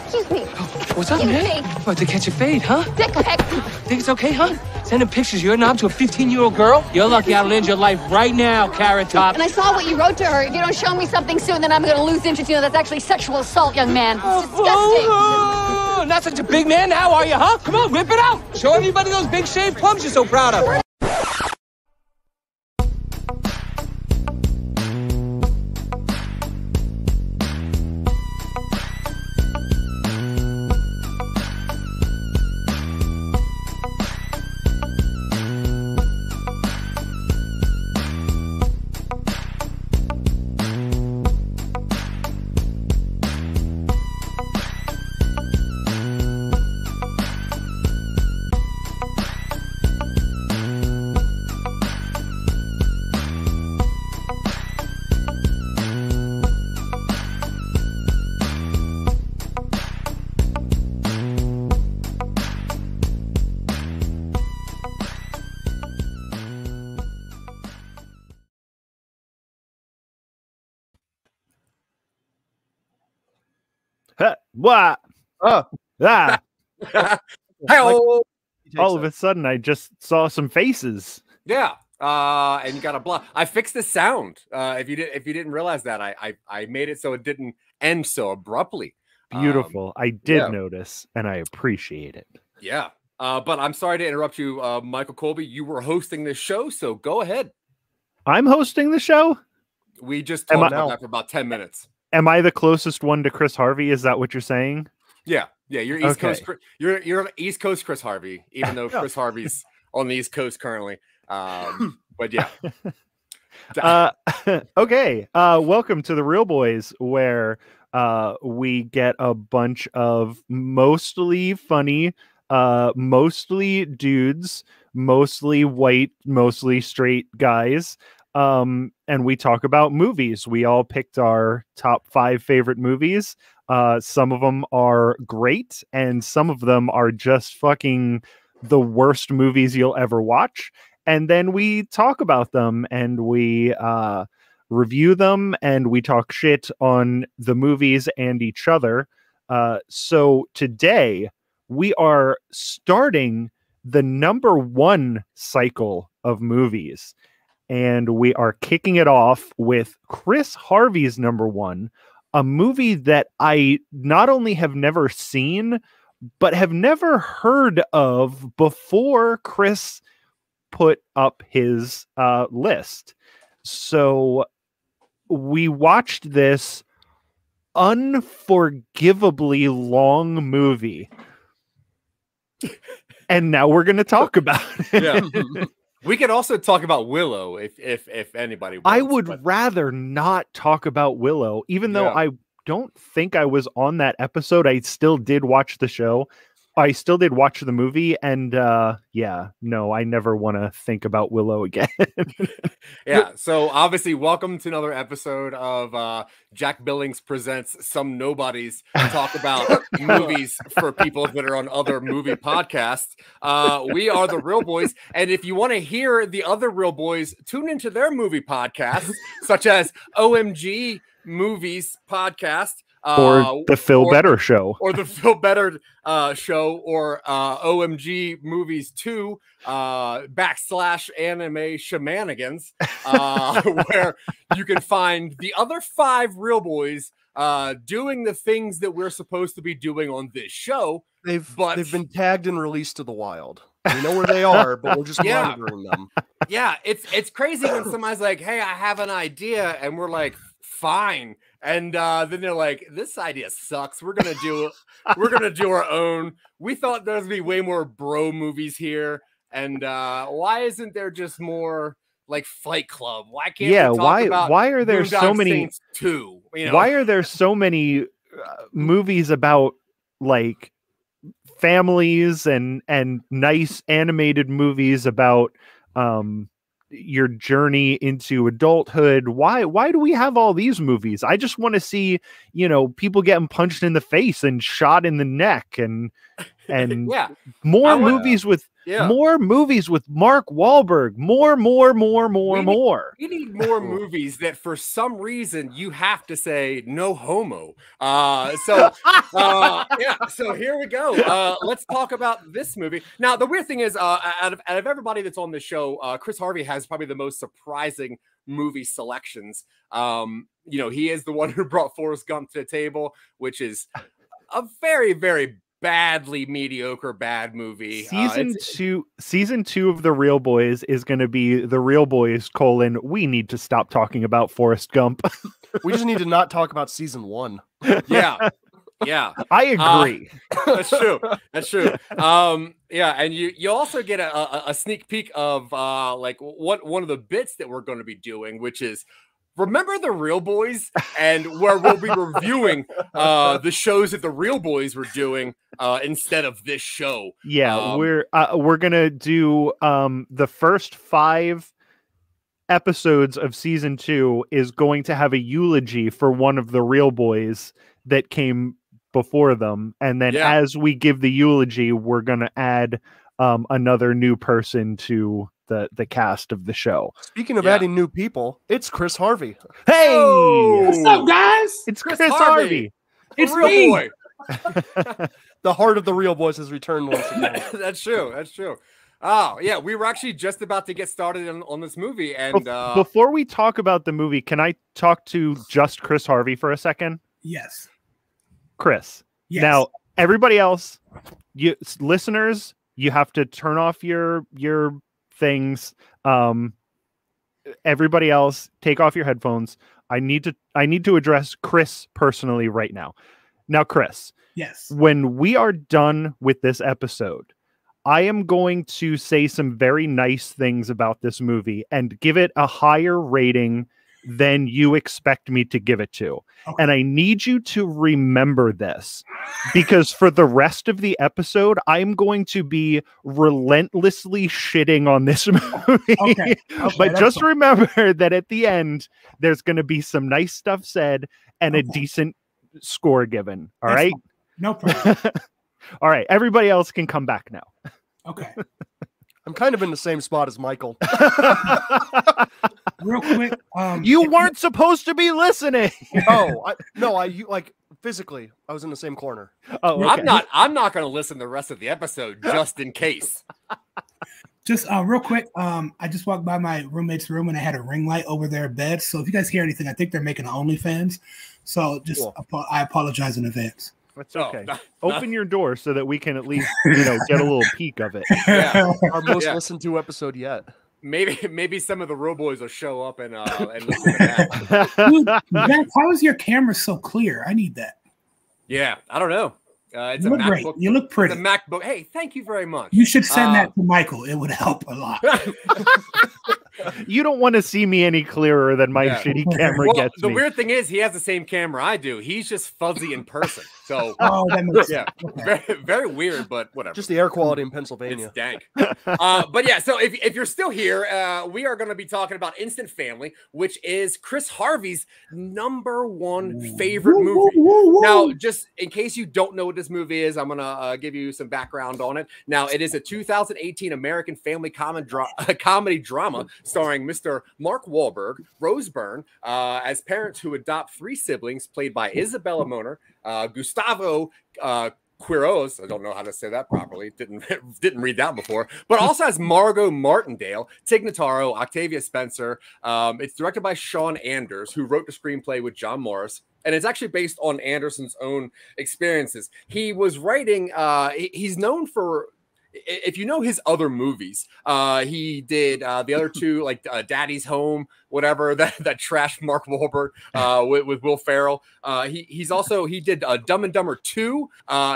Excuse me. What's up, man? What, to catch a fade, huh? Dick pic. Think it's okay, huh? Sending pictures of your knob to a 15-year-old girl? You're lucky I'll end your life right now, Carrot Top. And I saw what you wrote to her. If you don't show me something soon, then I'm gonna lose interest. You know, that's actually sexual assault, young man. It's disgusting. Not such a big man now, are you, huh? Come on, whip it out. Show everybody those big shaved plums you're so proud of. What? Oh. Ah. All All of a sudden, I just saw some faces. Yeah. And you got a block. I fixed the sound. If you didn't realize that, I made it so it didn't end so abruptly. Beautiful. I did notice, and I appreciate it. Yeah. But I'm sorry to interrupt you, Michael Colby. You were hosting this show, so go ahead. I'm hosting the show? We just talked about that for about 10 minutes. Am I the closest one to Chris Harvey? Is that what you're saying? Yeah. You're East Coast. You're East Coast Chris Harvey, even though Chris Harvey's on the East Coast currently. But yeah. Okay. Welcome to the Real Boys, where we get a bunch of mostly funny, mostly dudes, mostly white, mostly straight guys. And we talk about movies. We all picked our top 5 favorite movies. Some of them are great, and some of them are just fucking the worst movies you'll ever watch. And then we talk about them, and we review them, and we talk shit on the movies and each other. So today we are starting the #1 cycle of movies. And we are kicking it off with Chris Harvey's #1, a movie that I not only have never seen, but have never heard of before Chris put up his list. So we watched this unforgivably long movie. And now we're going to talk about it. Yeah. We could also talk about Willow if anybody wants. I would rather not talk about Willow, even though I don't think I was on that episode. I still did watch the show. I still did watch the movie, and no, I never want to think about Willow again. Yeah, so obviously, welcome to another episode of Jack Billings Presents Some Nobodies Talk About Movies for people that are on other movie podcasts. We are the Real Boys, and if you want to hear the other Real Boys, tune into their movie podcasts, such as OMG Movies Podcast. Or the Phil Better Show. Or the Phil Better Show, or OMG Movies 2 /anime shenanigans, where you can find the other 5 Real Boys doing the things that we're supposed to be doing on this show. They've been tagged and released to the wild. We know where they are, but we're just monitoring them. Yeah, it's crazy when somebody's like, "Hey, I have an idea," and we're like, "Fine." And then they're like, "This idea sucks. We're gonna do our own." We thought there's gonna be way more bro movies here, and why isn't there just more like Fight Club? Why can't we talk about why are there so many Saints 2? You know? Why are there so many movies about like families and nice animated movies about your journey into adulthood? Why do we have all these movies? I just want to see, people getting punched in the face and shot in the neck and more movies with More movies with Mark Wahlberg. More. We need more movies that for some reason you have to say no homo. So here we go. Let's talk about this movie. Now, the weird thing is, out of everybody that's on the show, Chris Harvey has probably the most surprising movie selections. He is the one who brought Forrest Gump to the table, which is a very, very badly mediocre bad movie. Season 2 of The Real Boys is going to be The Real Boys : we need to stop talking about Forrest Gump. We just need to not talk about season 1. Yeah. I agree. That's true. And you also get a sneak peek of one of the bits that we're going to be doing, which is, remember The Real Boys, and where we'll be reviewing the shows that The Real Boys were doing instead of this show. Yeah, we're gonna do the first 5 episodes of season 2 is going to have a eulogy for one of the Real Boys that came before them, and then as we give the eulogy, we're gonna add another new person to the cast of the show. Speaking of adding new people, it's Chris Harvey. Hey, what's up, guys? It's Chris Harvey. It's me. Boy. The heart of The Real Boys has returned once again. That's true. Oh yeah, we were actually just about to get started on this movie, and before we talk about the movie, can I talk to just Chris Harvey for a second? Yes. Chris. Yes. Now, everybody else, listeners, you have to turn off your things. Everybody else, take off your headphones. I need to address Chris personally right now. Now, Chris. Yes. When we are done with this episode, I am going to say some very nice things about this movie and give it a higher rating than you expect me to give it to. Okay. And I need you to remember this, because for the rest of the episode, I'm going to be relentlessly shitting on this movie. Okay, but just remember that at the end, there's going to be some nice stuff said and a decent score given. All right? Fine. No problem. All right. Everybody else can come back now. Okay. I'm kind of in the same spot as Michael. Real quick, you weren't supposed to be listening. Physically, I was in the same corner. Oh, okay. I'm not going to listen the rest of the episode just in case. Just real quick, I just walked by my roommate's room and I had a ring light over their bed. So if you guys hear anything, I think they're making OnlyFans. So just I apologize in advance. That's okay. Open your door so that we can at least get a little peek of it. Yeah. Our most listened to episode yet. Maybe some of the Real Boys will show up and listen to that. Dude, Zack, how is your camera so clear? I need that. Yeah, I don't know. It's you a look MacBook. Great. You look pretty. It's a MacBook. Hey, thank you very much. You should send that to Michael. It would help a lot. You don't want to see me any clearer than my shitty camera gets me. The weird thing is he has the same camera I do. He's just fuzzy in person. So that makes sense. Okay. very, very weird, but whatever. Just the air quality in Pennsylvania. It's dank. But yeah, so if you're still here, we are going to be talking about Instant Family, which is Chris Harvey's #1 favorite movie. Now, just in case you don't know what this movie is, I'm going to give you some background on it. Now, it is a 2018 American family comedy drama starring Mr. Mark Wahlberg, Rose Byrne, as parents who adopt 3 siblings, played by Isabela Moner, Gustavo Quiroz, I don't know how to say that properly, didn't read that before, but also has Margo Martindale, Tig Notaro, Octavia Spencer. It's directed by Sean Anders, who wrote the screenplay with John Morris, and it's actually based on Anderson's own experiences. He was writing, he's known for, if you know his other movies, he did the other 2, like Daddy's Home, whatever, that trash Mark Wahlberg with Will Ferrell. He did Dumb and Dumber 2.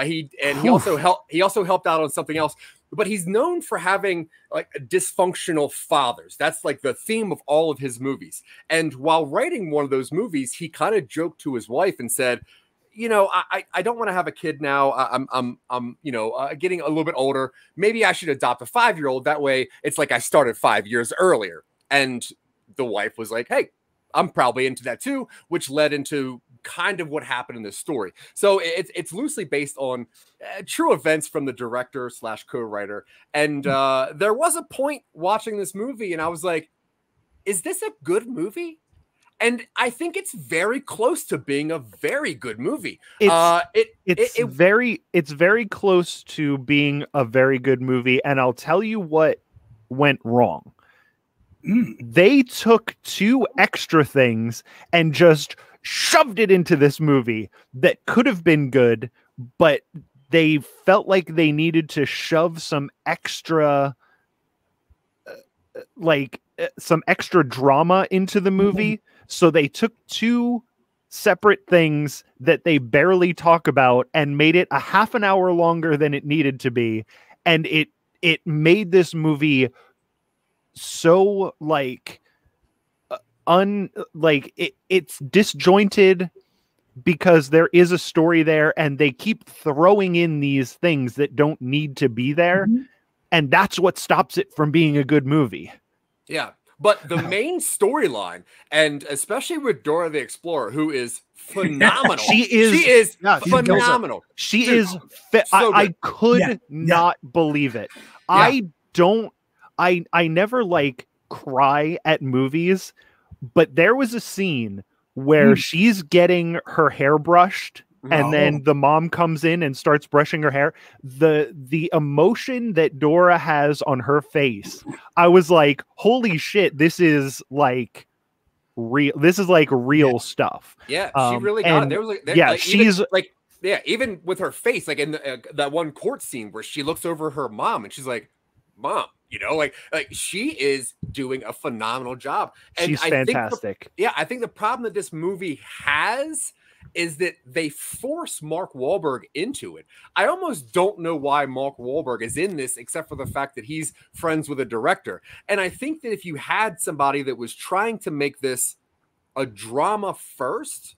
He also helped out on something else. But he's known for having like dysfunctional fathers. That's like the theme of all of his movies. And while writing one of those movies, he kind of joked to his wife and said, I don't want to have a kid now. I'm getting a little bit older. Maybe I should adopt a 5-year-old. That way it's like I started 5 years earlier. And the wife was like, hey, I'm probably into that too, which led into kind of what happened in this story. So it's loosely based on true events from the director / co-writer. And there was a point watching this movie, and I was like, is this a good movie? And I think it's very close to being a very good movie. It's very close to being a very good movie. And I'll tell you what went wrong. They took 2 extra things and just shoved it into this movie that could have been good, but they felt like they needed to shove some extra drama into the movie. So they took 2 separate things that they barely talk about and made it a half an hour longer than it needed to be. And it made this movie so it's disjointed because there is a story there and they keep throwing in these things that don't need to be there. And that's what stops it from being a good movie. Yeah. But the main storyline, and especially with Dora the Explorer, who is phenomenal. She is phenomenal. She is. So I could not believe it. Yeah. I never cry at movies, but there was a scene where she's getting her hair brushed. And then the mom comes in and starts brushing her hair. The emotion that Dora has on her face, I was like, holy shit, this is real. This is real stuff. Yeah, she really got it. There was she's even with her face, in that one court scene where she looks over her mom and she's like, Mom, she is doing a phenomenal job. And she's fantastic. I think the problem that this movie has is that they force Mark Wahlberg into it. I almost don't know why Mark Wahlberg is in this, except for the fact that he's friends with a director. And I think that if you had somebody that was trying to make this a drama first,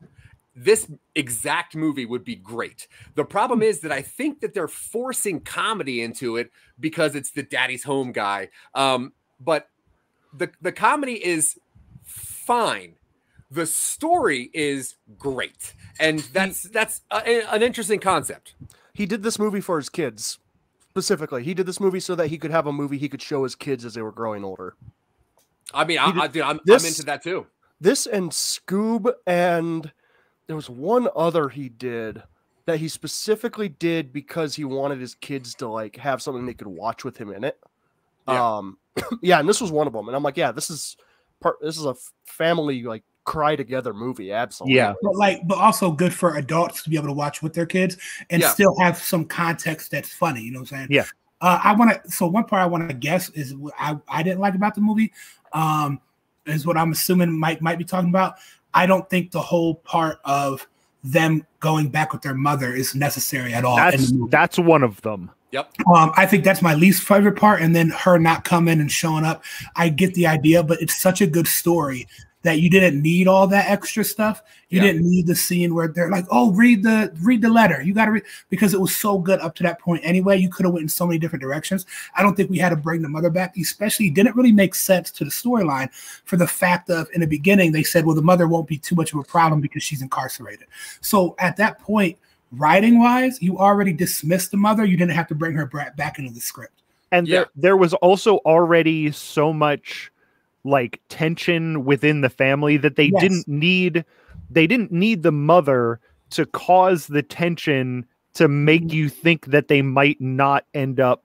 this exact movie would be great. The problem is that I think that they're forcing comedy into it because it's the Daddy's Home guy. But the comedy is fine. The story is great, and that's an interesting concept. He did this movie for his kids, specifically. He did this movie so that he could have a movie he could show his kids as they were growing older. I mean, I'm into that too. This and Scoob, and there was one other he did that he specifically did because he wanted his kids to have something they could watch with him in it. Yeah. And this was one of them. And I'm like, yeah, this is a family cry together movie. Absolutely. Yeah. But also good for adults to be able to watch with their kids and still have some context that's funny. You know what I'm saying? Yeah. So one part I want to guess is what I didn't like about the movie, is what I'm assuming might be talking about. I don't think the whole part of them going back with their mother is necessary at all. That's one of them. Yep. I think that's my least favorite part. And then her not coming and showing up. I get the idea, but it's such a good story that you didn't need all that extra stuff. You didn't need the scene where they're like, oh, read the letter. You got to read, because it was so good up to that point anyway. You could have went in so many different directions. I don't think we had to bring the mother back, especially it didn't really make sense to the storyline for the fact of in the beginning, they said, well, the mother won't be too much of a problem because she's incarcerated. So at that point, writing wise, you already dismissed the mother. You didn't have to bring her back into the script. And there was also already so much tension within the family that they didn't need the mother to cause the tension to make you think that they might not end up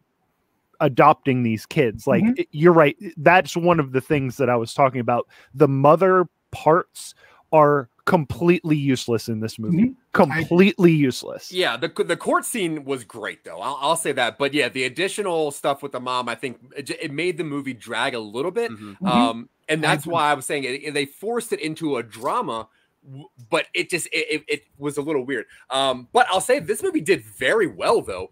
adopting these kids. You're right. That's one of the things that I was talking about. The mother parts are completely useless in this movie. Completely useless. Yeah, the court scene was great though. I'll say that. But yeah, the additional stuff with the mom, I think it made the movie drag a little bit. And that's why I was saying they forced it into a drama, but it was a little weird. But I'll say this movie did very well though.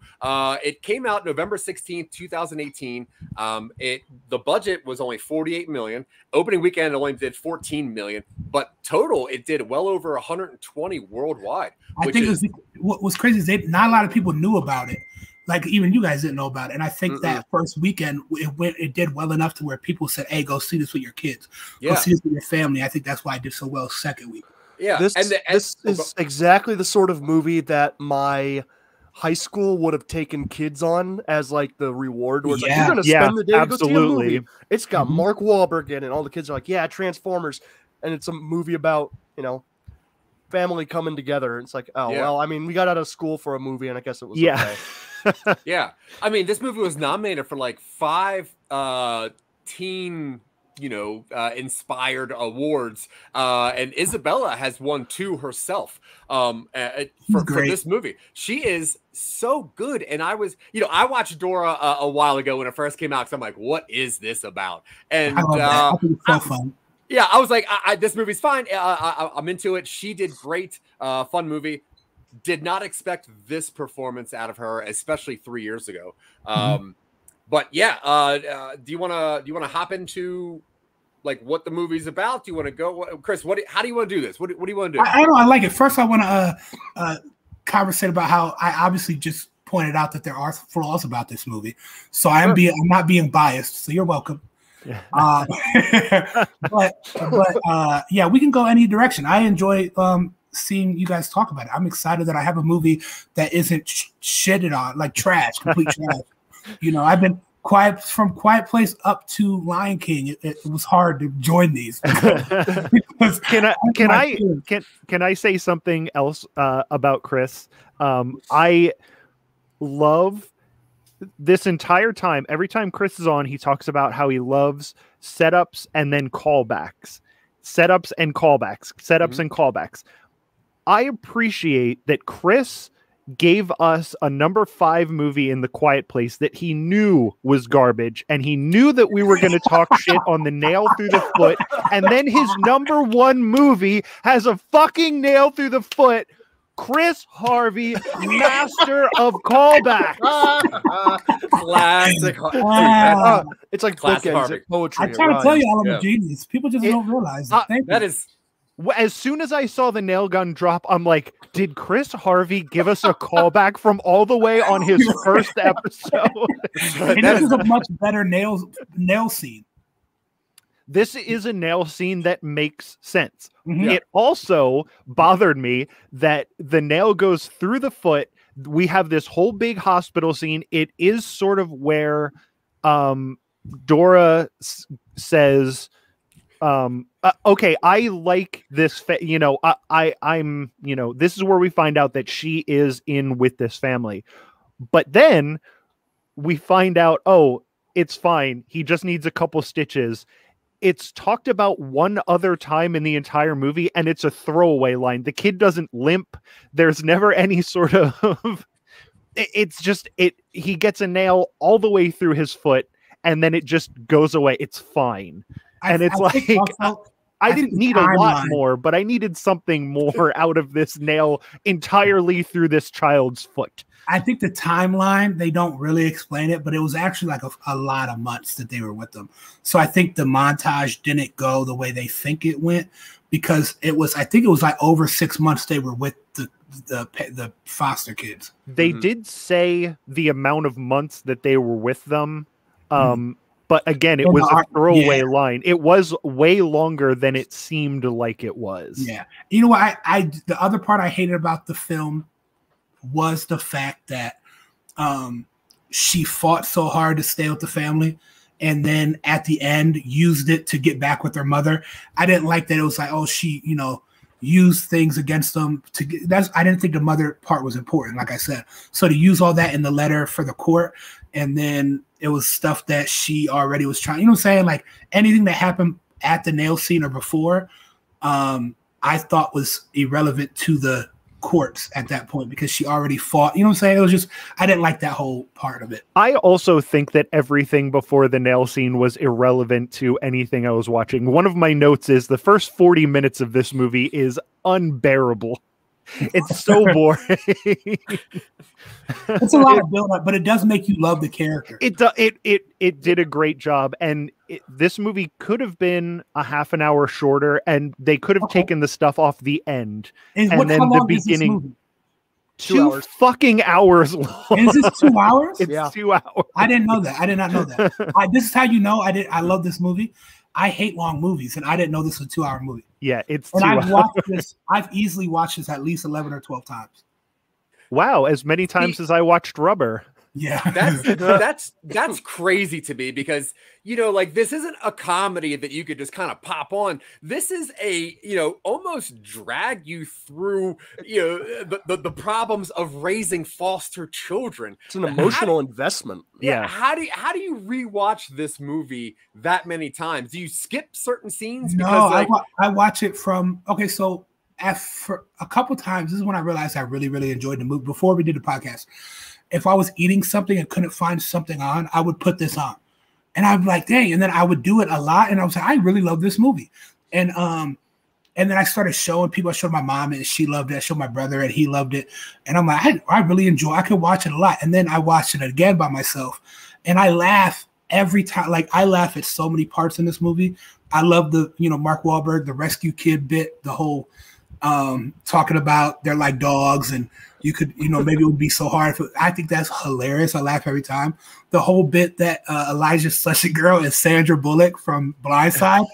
It came out November 16th, 2018. The budget was only $48 million. Opening weekend it only did $14 million, but total it did well over 120 worldwide. I think what was crazy is not a lot of people knew about it. Even you guys didn't know about it. And I think that first weekend it did well enough to where people said, hey, go see this with your kids. Go see this with your family. I think that's why it did so well second week. Yeah, This is exactly the sort of movie that my high school would have taken kids on as like the reward. Where it's like, you're going to spend the day to go see a movie. It's got Mark Wahlberg in it. And all the kids are like, yeah, Transformers. And it's a movie about, family coming together. It's like, well, I mean, we got out of school for a movie and I guess it was okay. Yeah. I mean, this movie was nominated for like 5 teen inspired awards, and Isabela has won 2 herself for this movie. She is so good, and I watched Dora a while ago when it first came out because I'm like, what is this about? And I love that. I think it's so fun. Yeah, I was like, this movie's fine. I'm into it. She did great. Fun movie. Did not expect this performance out of her, especially 3 years ago. But yeah, do you want to hop into like what the movie's about? Do you want to go, Chris? How do you want to do this? What do you want to do? I don't know. I like it. First, I want to conversate about how I obviously just pointed out that there are flaws about this movie, so I'm not being biased. So you're welcome. But yeah, we can go any direction. I enjoy seeing you guys talk about it. I'm excited that I have a movie that isn't shitted on like trash, complete trash. I've been from Quiet Place up to Lion King. It was hard to join these. Can I say something else about Chris? I love this entire time. Every time Chris is on, he talks about how he loves setups and then callbacks, setups and callbacks, setups and callbacks. I appreciate that Chris gave us a number 5 movie in The Quiet Place that he knew was garbage, and he knew that we were going to talk shit on the nail through the foot, and then his number 1 movie has a fucking nail through the foot. Chris Harvey, master of callbacks. Classic. It's like classic bookends, poetry. I'm trying to tell you, I'm a genius. People just don't realize it. That is. As soon as I saw the nail gun drop, I'm like, did Chris Harvey give us a callback from all the way on his first episode? And this is a much better nail scene. This is a nail scene that makes sense. It also bothered me that the nail goes through the foot. We have this whole big hospital scene. It is sort of where Dora says, okay, I like this, I'm, this is where we find out that she is in with this family. But then we find out, oh, it's fine. He just needs a couple stitches. It's talked about one other time in the entire movie, and it's a throwaway line. The kid doesn't limp. There's never any sort of, it's just, he gets a nail all the way through his foot, and then it just goes away. It's fine. And it's like, I didn't need a lot more, but I needed something more out of this nail entirely through this child's foot. I think the timeline, they don't really explain it, but it was actually like a lot of months that they were with them. So I think the montage didn't go the way they think it went, because I think it was like over 6 months they were with the foster kids. They did say the amount of months that they were with them. But again, it was a throwaway line. It was way longer than it seemed like it was. Yeah. You know what? The other part I hated about the film was the fact that she fought so hard to stay with the family, and then at the end used it to get back with her mother. I didn't like that. It was like, oh, she, used things against them I didn't think the mother part was important, like I said. So to use all that in the letter for the court, and then it was stuff that she already was trying, what I'm saying? Like anything that happened at the nail scene or before, I thought was irrelevant to the courts at that point, because she already fought, what I'm saying? It was just, I didn't like that whole part of it. I also think that everything before the nail scene was irrelevant to anything I was watching. One of my notes is the first 40 minutes of this movie is unbearable. It's so boring. It's a lot of build up, but it does make you love the character. It did a great job, and this movie could have been a half an hour shorter, and they could have taken the stuff off the end, and then the beginning. 2 fucking hours long. Is this 2 hours? It's 2 hours. I didn't know that. I did not know that. This is how you know I love this movie. I hate long movies, and I didn't know this was a 2 hour movie. Yeah, it's And too I've watched this. I've easily watched this at least 11 or 12 times. Wow, as many times as I watched Rubber. Yeah, that's crazy to me because, you know, like this isn't a comedy that you could just kind of pop on. This is a, you know, almost drag you through, you know, the problems of raising foster children. It's an emotional investment. Yeah. How do you rewatch this movie that many times? Do you skip certain scenes? No, Because I watch it from so for a couple times. This is when I realized I really, really enjoyed the movie. Before we did the podcast, if I was eating something and couldn't find something on, I would put this on, and I'd be like, "Dang!" And then I would do it a lot, and I was like, "I really love this movie." And then I started showing people. I showed my mom, and she loved it. I showed my brother, and he loved it. And I'm like, I really enjoy. I could watch it a lot. And then I watched it again by myself, and I laugh every time. Like I laugh at so many parts in this movie. I love the Mark Wahlberg, the rescue kid bit, the whole talking about they're like dogs and you could maybe it would be so hard I think that's hilarious. I laugh every time. The whole bit that Elijah Schlesinger girl is Sandra Bullock from Blindside.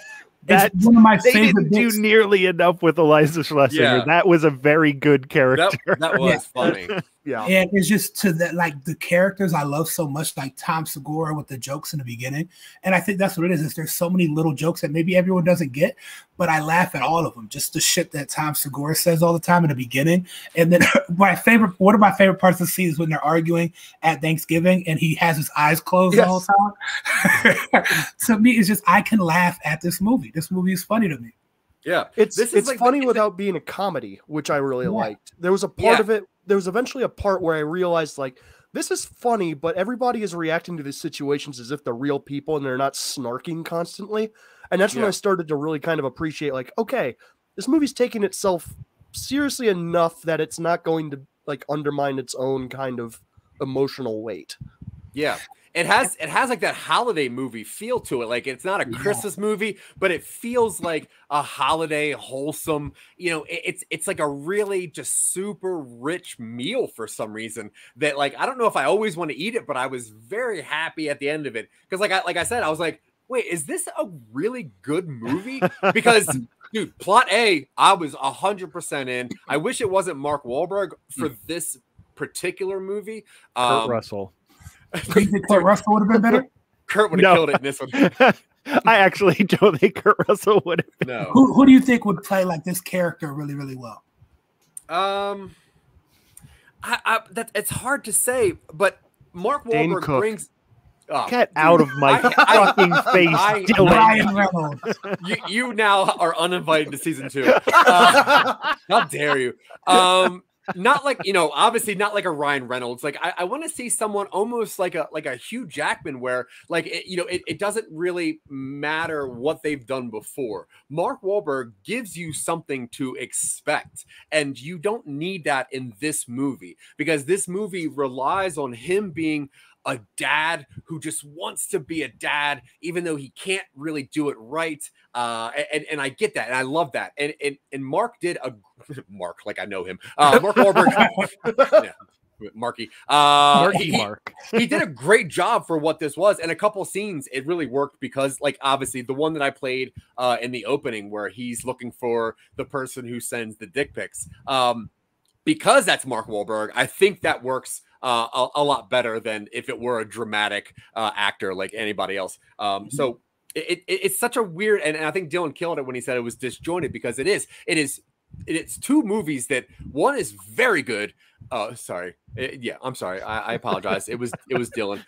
That's one of my favorite didn't do nearly enough with Eliza Schlesinger. Yeah. That was a very good character. that was funny. Yeah. And it's just to that, like the characters I love so much, like Tom Segura with the jokes in the beginning. And I think that's what it is there's so many little jokes that maybe everyone doesn't get, but I laugh at all of them. Just the shit that Tom Segura says all the time in the beginning. And then one of my favorite parts of the scene is when they're arguing at Thanksgiving and he has his eyes closed the whole time. To me, it's just I can laugh at this movie. This movie is funny to me. Yeah. It's like, funny without being a comedy, which I really liked. There was a part of it. There was eventually a part where I realized, like, this is funny, but everybody is reacting to these situations as if they're real people and they're not snarking constantly. And that's when I started to really kind of appreciate, like, okay, this movie's taking itself seriously enough that it's not going to, like, undermine its own kind of emotional weight. Yeah. It has like that holiday movie feel to it. Like it's not a Christmas movie, but it feels like a holiday wholesome, it's like a really just super rich meal for some reason that like, I don't know if I always want to eat it, but I was very happy at the end of it. Cause like I said, I was like, wait, is this a really good movie? Because dude, plot A, I was 100% in. I wish it wasn't Mark Wahlberg for this particular movie. Kurt Russell. You think Kurt Russell would have been better? Kurt would have killed it in this one. I actually don't think Kurt Russell would have been. No. Who do you think would play like this character really, really well? It's hard to say, but Mark Wahlberg brings. Oh, Get out of my fucking face, Dylan. Ryan Reynolds. You now are uninvited to season 2. How dare you? Not like, obviously not like a Ryan Reynolds. Like I want to see someone almost like a Hugh Jackman where like, it doesn't really matter what they've done before. Mark Wahlberg gives you something to expect. And you don't need that in this movie because this movie relies on him being a dad who just wants to be a dad, even though he can't really do it right. And I get that. And I love that. And Mark did Mark, like I know him. Mark Wahlberg. Marky. Mark. He did a great job for what this was. And a couple scenes, it really worked because like, obviously the one that I played in the opening where he's looking for the person who sends the dick pics. Because that's Mark Wahlberg, I think that works a lot better than if it were a dramatic actor like anybody else. So it's such a weird, and I think Dylan killed it when he said it was disjointed because it's two movies that one is very good. Sorry. I'm sorry. I apologize. It was Dylan.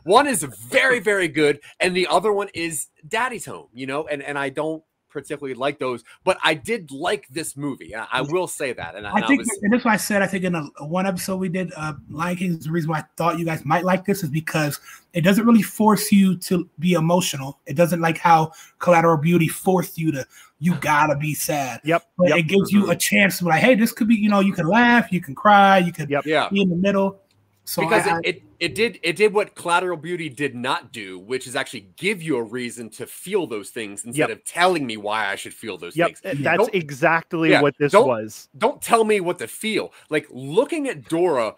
One is very, very good. And the other one is Daddy's Home, and I don't particularly like those, but I did like this movie. I will say that. And I think, and that's why I said, I think in one episode we did, Lion King, the reason why I thought you guys might like this is because it doesn't really force you to be emotional. It doesn't like how Collateral Beauty forced you to, you gotta be sad. But it gives you a chance to be like, hey, this could be, you can laugh, you can cry, you can be in the middle. So because it did what Collateral Beauty did not do, which is actually give you a reason to feel those things instead of telling me why I should feel those things. That's exactly what this was. Don't tell me what to feel. Like looking at Dora,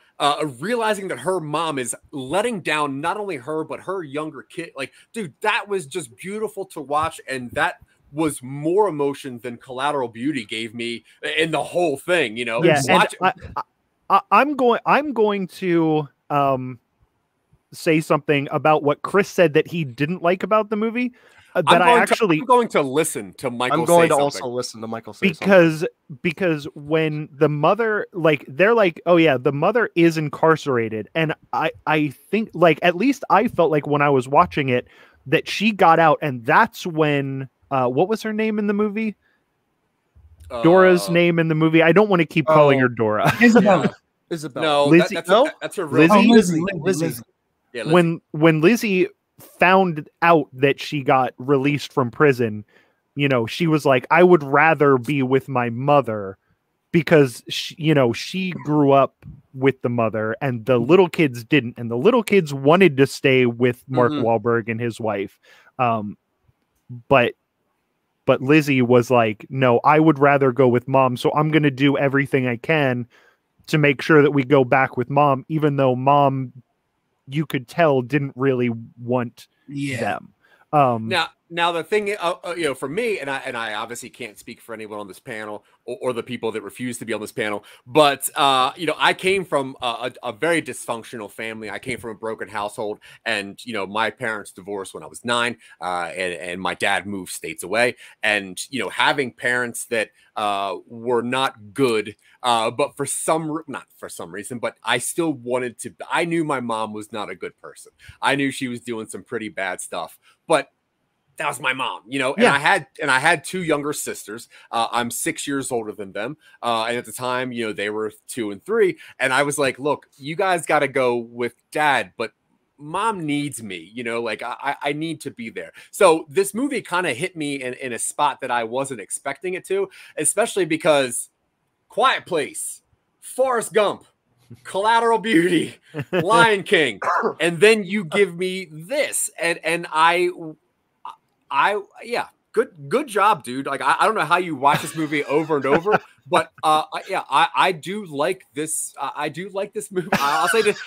realizing that her mom is letting down not only her, but her younger kid. Like, dude, that was just beautiful to watch. And that was more emotion than Collateral Beauty gave me in the whole thing. You know, yeah. I'm going to say something about what Chris said that he didn't like about the movie. I'm going to listen to Michael. I'm going to something. also listen to Michael say something. Because when the mother, like, they're like, oh yeah, the mother is incarcerated, and I think, like, at least I felt like when I was watching it that she got out, and that's when what was her name in the movie? Dora's name in the movie. I don't want to keep calling her Dora. Isabella. Isabella. No, Lizzie, that's her real Lizzie? name. Lizzie. Yeah, Lizzie. When Lizzie found out that she got released from prison, you know, she was like, I would rather be with my mother, because she, you know, she grew up with the mother and the little kids didn't, and the little kids wanted to stay with Mark Wahlberg and his wife. But Lizzie was like, no, I would rather go with mom, so I'm going to do everything I can to make sure that we go back with mom, even though mom, you could tell, didn't really want them. Now the thing, you know, for me, and I obviously can't speak for anyone on this panel or the people that refuse to be on this panel, but you know, I came from a very dysfunctional family. I came from a broken household, and you know, my parents divorced when I was 9, and my dad moved states away, and you know, having parents that were not good, but not for some reason, but I still wanted to. I knew my mom was not a good person. I knew she was doing some pretty bad stuff, but that was my mom, you know, and I had 2 younger sisters. I'm 6 years older than them. And at the time, you know, they were 2 and 3. And I was like, look, you guys got to go with dad, but mom needs me, you know, like I need to be there. So this movie kind of hit me in a spot that I wasn't expecting it to, especially because Quiet Place, Forrest Gump, Collateral Beauty, Lion King, and then you give me this, and yeah, good job, dude. Like, I don't know how you watch this movie over and over, but I do like this. I do like this movie. I'll say this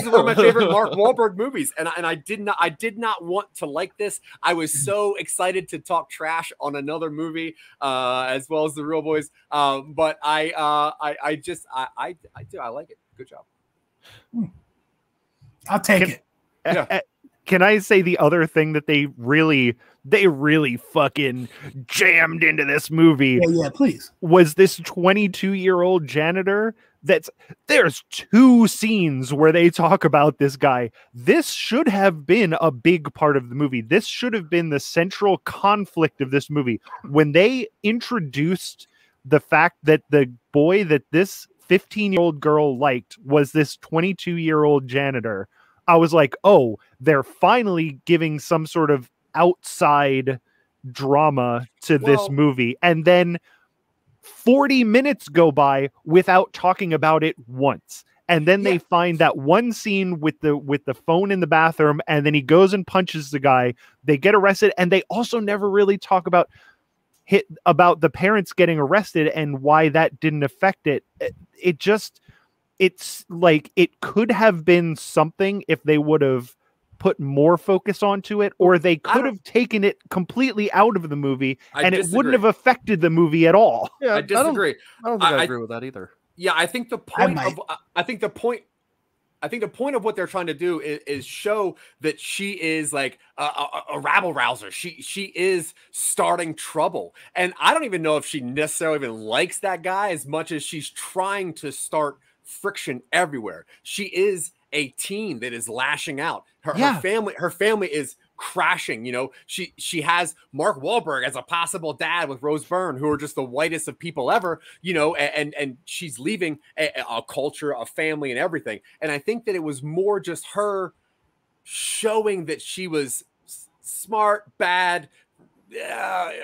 is one of my favorite Mark Wahlberg movies, and I did not want to like this. I was so excited to talk trash on another movie, as well as The Real Boys. But I like it. Good job. I'll take it. Yeah. Can I say the other thing that they really fucking jammed into this movie? Yeah, please. Was this 22-year-old janitor? There's 2 scenes where they talk about this guy. This should have been a big part of the movie. This should have been the central conflict of this movie. When they introduced the fact that the boy that this 15-year-old girl liked was this 22-year-old janitor, I was like, oh, they're finally giving some sort of outside drama to this movie. And then 40 minutes go by without talking about it once. And then they find that one scene with the phone in the bathroom, and then he goes and punches the guy. They get arrested, and they also never really talk about the parents getting arrested and why that didn't affect it. It's like it could have been something if they would have put more focus onto it, or they could have taken it completely out of the movie and it wouldn't have affected the movie at all. Yeah, I disagree. I don't think I agree with that either. Yeah, I think the point of what they're trying to do is show that she is like a rabble rouser. She is starting trouble. And I don't even know if she necessarily even likes that guy as much as she's trying to start friction everywhere. She is a teen that is lashing out. Her family is crashing. You know, she has Mark Wahlberg as a possible dad with Rose Byrne, who are just the whitest of people ever, you know, and she's leaving a culture, a family, and everything. And I think that it was more just her showing that she was smart, bad,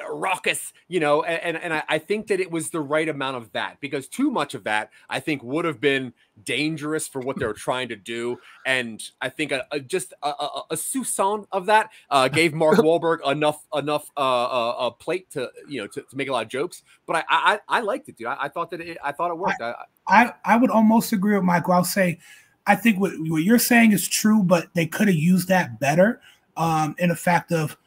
raucous, you know, and I think that it was the right amount of that, because too much of that I think would have been dangerous for what they were trying to do. And I think just a soupçon of that gave Mark Wahlberg enough plate to, you know, to make a lot of jokes. But I liked it, dude. I thought it worked. I would almost agree with Michael. I'll say I think what you're saying is true, but they could have used that better in the fact of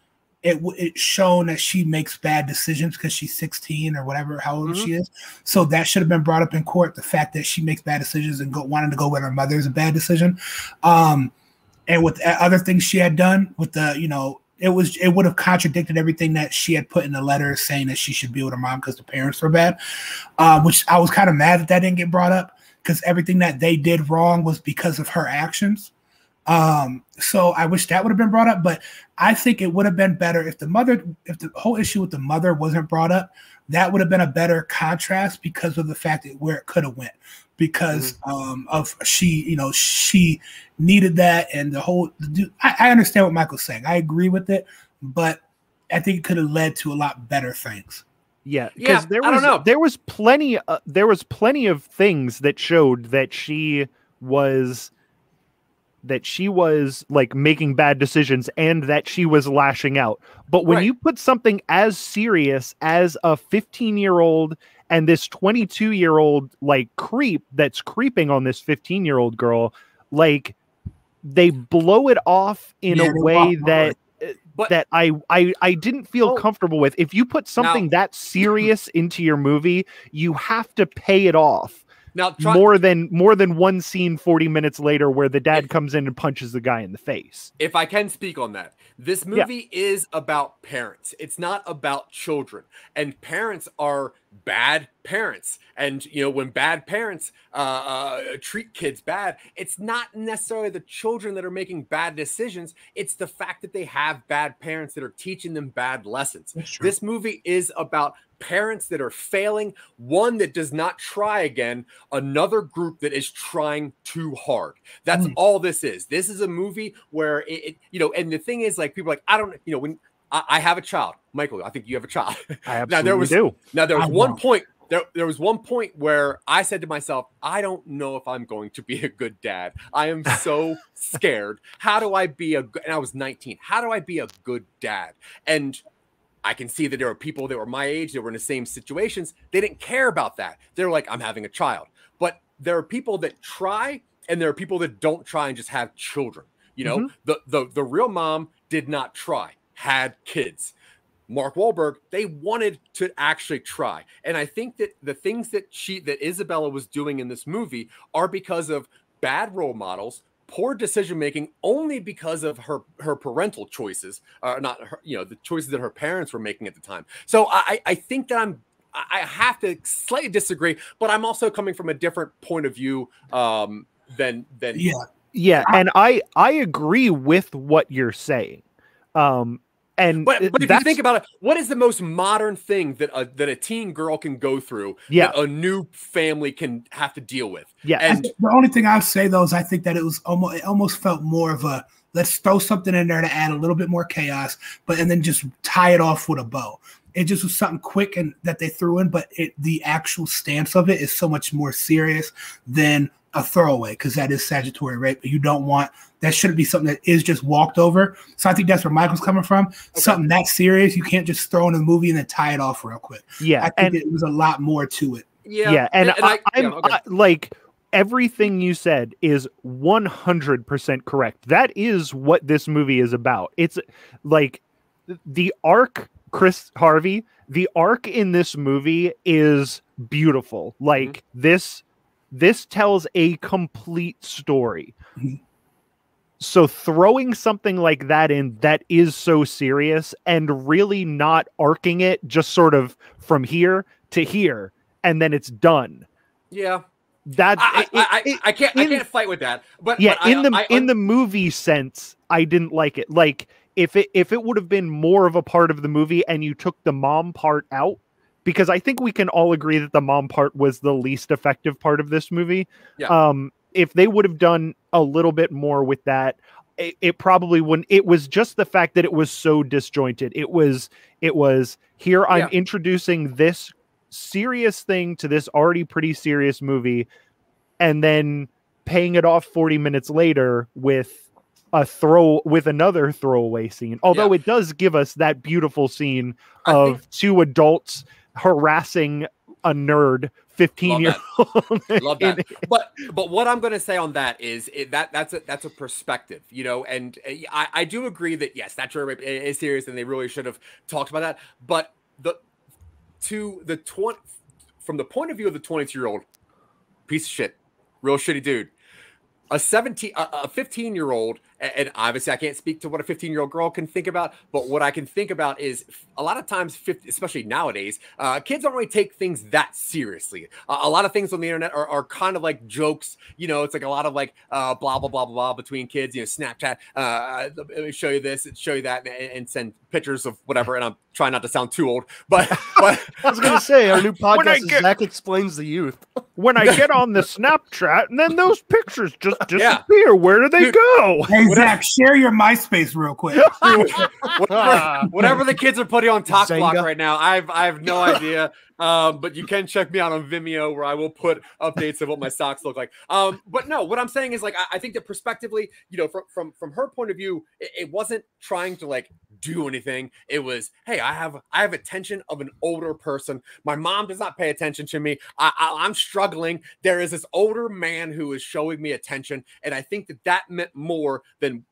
it's shown that she makes bad decisions because she's 16 or whatever, how old she is. So that should have been brought up in court. The fact that she makes bad decisions and wanting to go with her mother is a bad decision. And with other things she had done with the, it would have contradicted everything that she had put in the letter saying that she should be with her mom because the parents were bad, which I was kind of mad that didn't get brought up because everything that they did wrong was because of her actions. So I wish that would have been brought up, but I think it would have been better if the whole issue with the mother wasn't brought up. That would have been a better contrast because of the fact that where it could have went, because of she needed that, and the whole. I understand what Michael's saying. I agree with it, but I think it could have led to a lot better things. Yeah, because there was plenty of things that showed that she was like making bad decisions and that she was lashing out. But when you put something as serious as a 15-year-old and this 22-year-old like creep that's creeping on this 15-year-old girl, like they blow it off in a way that I didn't feel comfortable with. If you put something that serious into your movie, you have to pay it off. Now, more than one scene 40 minutes later where the dad comes in and punches the guy in the face. If I can speak on that, this movie is about parents. It's not about children, and parents are bad parents. And when bad parents treat kids bad, it's not necessarily the children that are making bad decisions. It's the fact that they have bad parents that are teaching them bad lessons. This movie is about parents that are failing, one that does not try again, another group that is trying too hard. That's all this is. This is a movie where and the thing is, like, people are like, I don't, when I have a child, Michael, I think you have a child. I absolutely do. Now there was one point. There was one point where I said to myself, I don't know if I'm going to be a good dad. I am so scared. How do I be and I was 19. How do I be a good dad? And I can see that there were people that were my age that were in the same situations. They didn't care about that. They're like, I'm having a child. But there are people that try, and there are people that don't try and just have children. The real mom did not try, had kids. Mark Wahlberg, they wanted to actually try. And I think that the things that Isabela was doing in this movie are because of bad role models, poor decision making, only because of her parental choices, not her, the choices that her parents were making at the time. So I think that I have to slightly disagree, but I'm also coming from a different point of view than and I agree with what you're saying. But if you think about it, what is the most modern thing that a teen girl can go through that a new family can have to deal with? And the only thing I'd say though is I think that it almost felt more of a let's throw something in there to add a little bit more chaos, and then just tie it off with a bow. It just was something quick and that they threw in, but the actual stance of it is so much more serious than a throwaway, because that is statutory rape. But you don't want that. Shouldn't be something that is just walked over. So I think that's where Michael's coming from. Okay. Something that serious, you can't just throw in a movie and then tie it off real quick. I think it was a lot more to it. I'm like everything you said is 100% correct. That is what this movie is about. It's like the arc, Chris Harvey. The arc in this movie is beautiful. Like This tells a complete story. So throwing something like that in that is so serious and really not arcing it just sort of from here to here and then it's done. Yeah. That I can't fight with that. But in the movie sense, I didn't like it. Like if it would have been more of a part of the movie and you took the mom part out, because I think we can all agree that the mom part was the least effective part of this movie. If they would have done a little bit more with that, it probably wouldn't. It was just the fact that it was so disjointed. It was here I'm introducing this serious thing to this already pretty serious movie, and then paying it off 40 minutes later with another throwaway scene. Although it does give us that beautiful scene of two adults harassing a nerd 15-year-old. Love that. But what I'm going to say on that is that's a perspective, and I do agree that yes, natural rape is serious, and they really should have talked about that. But from the point of view of the 22-year-old, piece of shit, real shitty dude, a 15-year-old, and obviously I can't speak to what a 15-year-old girl can think about, but what I can think about is a lot of times, especially nowadays, kids don't really take things that seriously. A lot of things on the internet are kind of like jokes. It's like a lot of like blah, blah, blah, blah, blah between kids, Snapchat, let me show you this, show you that, and send pictures of whatever. And I'm trying not to sound too old, but I was going to say, our new podcast is Zack Explains the Youth. When I get on the Snapchat, and then those pictures just disappear. Where do they go? Hey, Zack, share your MySpace real quick. Whatever the kids are putting on Talk Block right now, I have no idea. But you can check me out on Vimeo, where I will put updates of what my socks look like. But no, what I'm saying is, like, I think that prospectively, from her point of view, it wasn't trying to like do anything. It was, hey, I have attention of an older person. My mom does not pay attention to me. I'm struggling. There is this older man who is showing me attention, and I think that meant more than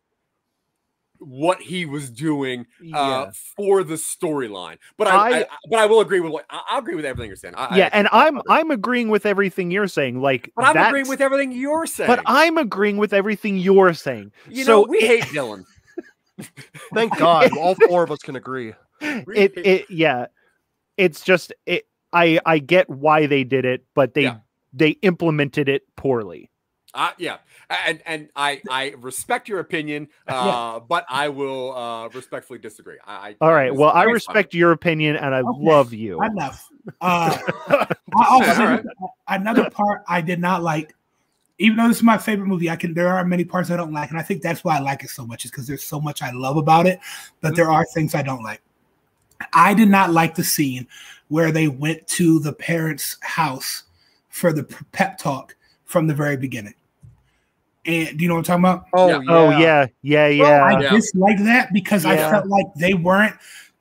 what he was doing for the storyline. But I will agree with I'll agree with everything you're saying. I'm agreeing with everything you're saying. But I'm agreeing with everything you're saying. But I'm agreeing with everything you're saying. We hate Dylan. Thank God, all four of us can agree. It's just I get why they did it, but they implemented it poorly. And I respect your opinion, but I will respectfully disagree. All right. Well, I respect your opinion, and I love you. Enough. Also, another part I did not like, even though this is my favorite movie, there are many parts I don't like, and I think that's why I like it so much, is because there's so much I love about it, but there are things I don't like. I did not like the scene where they went to the parents' house for the pep talk from the very beginning. And do you know what I'm talking about? Yeah. I dislike that because I felt like they weren't,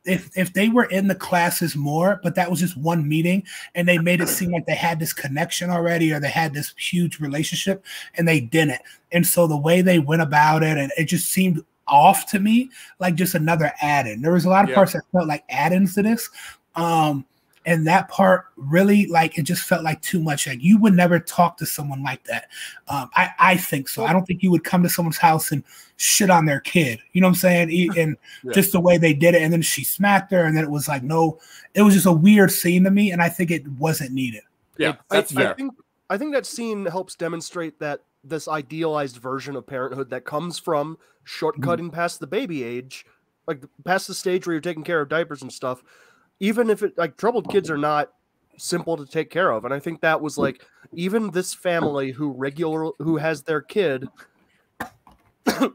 if they were in the classes more, but that was just one meeting, and they made it seem like they had this connection already, or they had this huge relationship, and they didn't. And so the way they went about it, and it just seemed off to me, like just another add-in. There was a lot of parts that felt like add-ins to this. And that part really, like, it just felt like too much. Like, you would never talk to someone like that. I think so. I don't think you would come to someone's house and shit on their kid. You know what I'm saying? And just the way they did it. And then she smacked her. And then it was like, no, it was just a weird scene to me. And I think it wasn't needed. Yeah, that's fair. I think that scene helps demonstrate that this idealized version of parenthood that comes from shortcutting past the baby age, like past the stage where you're taking care of diapers and stuff. Even if troubled kids are not simple to take care of. And I think that was like, even this family who has their kid. Was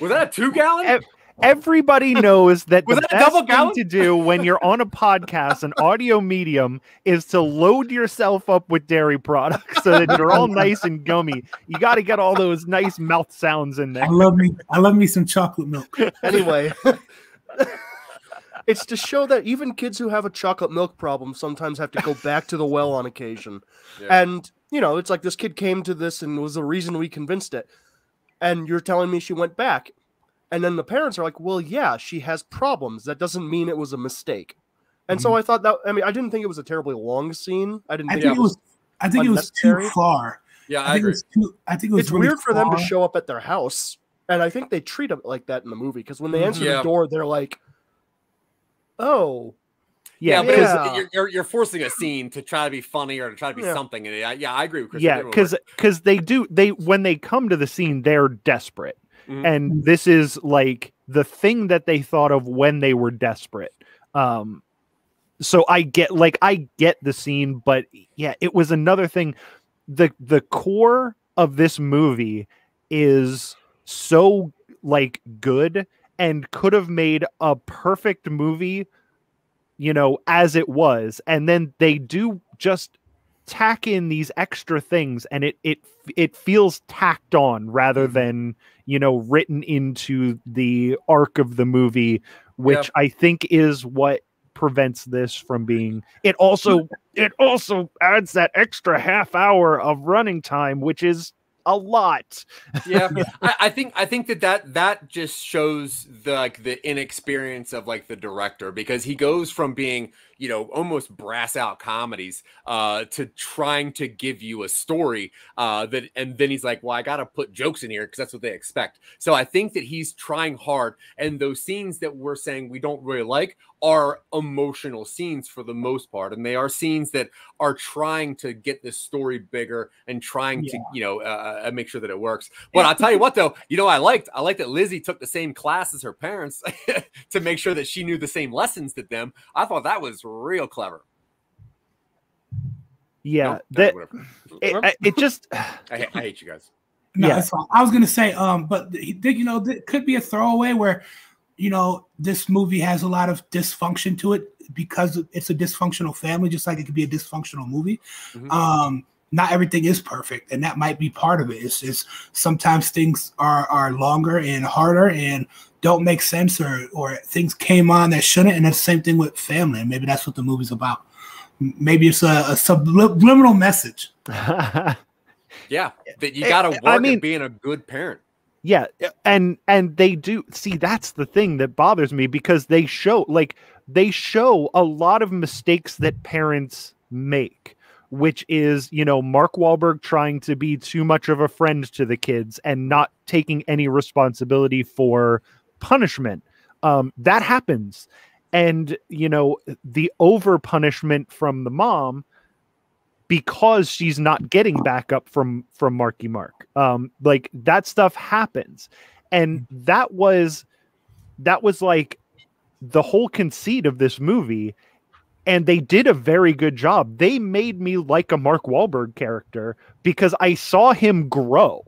that a 2-gallon? Everybody knows that Was the that a best double gallon? thing to do when you're on a podcast, an audio medium, is to load yourself up with dairy products so that they're all nice and gummy. You got to get all those nice mouth sounds in there. I love me some chocolate milk. Anyway. It's to show that even kids who have a chocolate milk problem sometimes have to go back to the well on occasion. Yeah. And, it's like this kid came to this and was the reason we convinced it. And you're telling me she went back. And then the parents are like, well, yeah, she has problems. That doesn't mean it was a mistake. And so I thought I didn't think it was a terribly long scene. I think it was too far. Yeah, I agree. It's really weird for them to show up at their house. And I think they treat it like that in the movie. Because when they answer the door, they're like, oh, because you're forcing a scene to try to be funny or to try to be something. And I agree with Chris. Yeah, because they when they come to the scene, they're desperate, and this is like the thing that they thought of when they were desperate. So I get the scene, but it was another thing. The core of this movie is so good, and could have made a perfect movie, as it was. And then they do just tack in these extra things, and it feels tacked on rather than, written into the arc of the movie, which I think is what prevents this from being. It also adds that extra half hour of running time, which is a lot. Yeah, I think that just shows the inexperience of like the director, because he goes from being, you know, almost brass out comedies to trying to give you a story that, and then he's like, well, I gotta put jokes in here because that's what they expect. So I think that he's trying hard, and those scenes that we're saying we don't really like are emotional scenes for the most part, and they are scenes that are trying to get this story bigger and trying to, you know, make sure that it works. But I'll tell you what, though, you know, I liked that Lizzie took the same class as her parents to make sure that she knew the same lessons that them. I thought that was real clever. Yeah, it just I hate you guys. No, that's fine. I was gonna say, but you know, there could be a throwaway where, you know, this movie has a lot of dysfunction to it because it's a dysfunctional family, just like it could be a dysfunctional movie. Not everything is perfect, and that might be part of it. It's just sometimes things are longer and harder and don't make sense, or things came on that shouldn't, and it's the same thing with family, and maybe that's what the movie's about. Maybe it's a subliminal message. Yeah, that you got to work at being a good parent. Yeah, and they do. See, that's the thing that bothers me, because they show a lot of mistakes that parents make, which is, you know, Mark Wahlberg trying to be too much of a friend to the kids and not taking any responsibility for punishment. That happens. And, you know, the over punishment from the mom, because she's not getting backup from Marky Mark. Like, that stuff happens. And that was like the whole conceit of this movie. And they did a very good job. They made me like a Mark Wahlberg character because I saw him grow.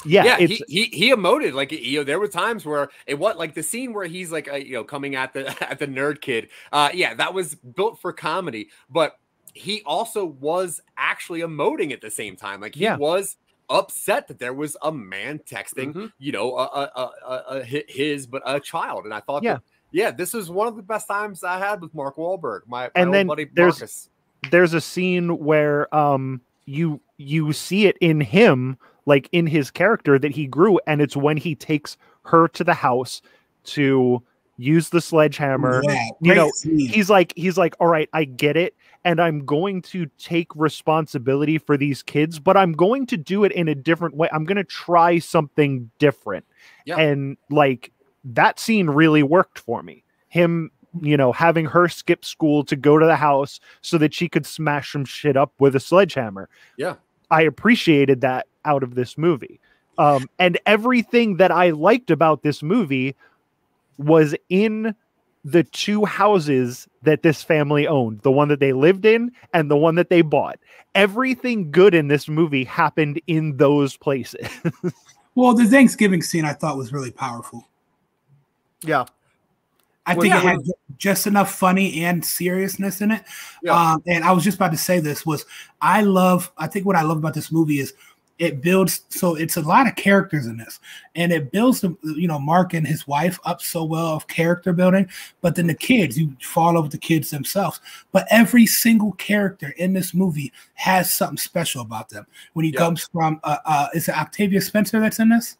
Yeah, he emoted like, you know, there were times where it was like the scene where he's like, you know, coming at the nerd kid. Yeah, that was built for comedy, but he also was actually emoting at the same time. Like, he was upset that there was a man texting, you know, a child, and I thought that. Yeah, this is one of the best times I had with Mark Wahlberg, my old buddy Marcus. There's a scene where you see it in him, like in his character, that he grew, and it's when he takes her to the house to use the sledgehammer. You know, he's like, all right, I get it, and I'm going to take responsibility for these kids, but I'm going to do it in a different way. I'm going to try something different. And like, that scene really worked for me. Him, you know, having her skip school to go to the house so that she could smash some shit up with a sledgehammer. Yeah. I appreciated that out of this movie. And everything that I liked about this movie was in the two houses that this family owned, the one that they lived in and the one that they bought. Everything good in this movie happened in those places. Well, the Thanksgiving scene I thought was really powerful. Yeah. I think it had just enough funny and seriousness in it. And I was just about to say this was, I think what I love about this movie is it builds, so it's a lot of characters in this, and it builds, you know, Mark and his wife up so well of character building, but then the kids, you fall over the kids themselves. But every single character in this movie has something special about them. When he comes from, is it Octavia Spencer that's in this?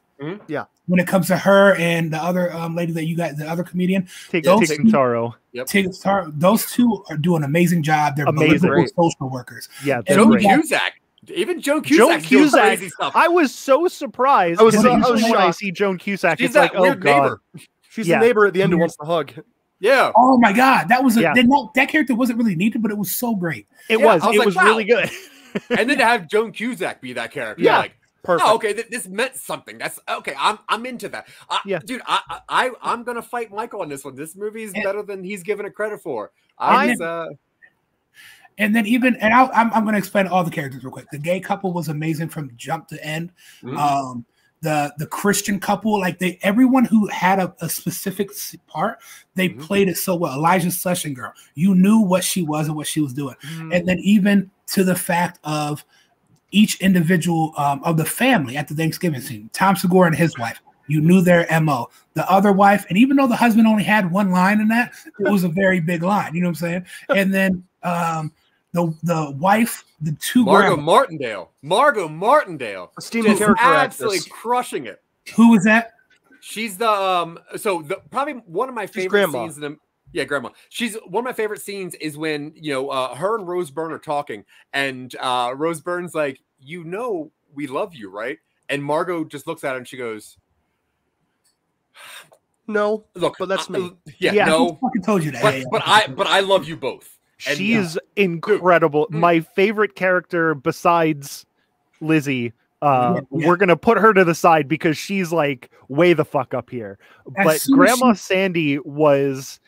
Yeah. When it comes to her and the other lady that you got, the other comedian, Tig Notaro. Tig Notaro, those two are doing an amazing job. They're amazing social workers. Yeah, Joe Cusack. Even Joan Cusack. I was so surprised. I was when I see Joan Cusack. She's it's like, oh god, neighbor. She's the neighbor at the end who wants to hug. Yeah. Oh my god, that was that character wasn't really needed, but it was so great. It was really good. And then to have Joan Cusack be that character, like, perfect. Oh, okay, this meant something. That's okay. I'm into that. Dude, I'm gonna fight Michael on this one. This movie is better than he's given it credit for. And then even, and I'm going to explain all the characters real quick. The gay couple was amazing from jump to end. The Christian couple, like everyone who had a specific part, they played it so well. Elijah Schlesinger, you knew what she was and what she was doing. And then even to the fact of each individual of the family at the Thanksgiving scene, Tom Segura and his wife, You knew their MO. The other wife, and even though the husband only had one line in that, it was a very big line. You know what I'm saying? And then the wife, the two Margo Martindale, Steven just character absolutely actress. crushing it. Who was that? She's the probably one of my favorite scenes in the grandma. She's one of my favorite scenes is when her and Rose Byrne are talking, and Rose Byrne's like, we love you, right? And Margo just looks at her and she goes, No, look, but that's me. No, I fucking told you that. but I love you both. And she's incredible. My favorite character besides Lizzie. We're gonna put her to the side because she's like way the fuck up here. But Grandma Sandy was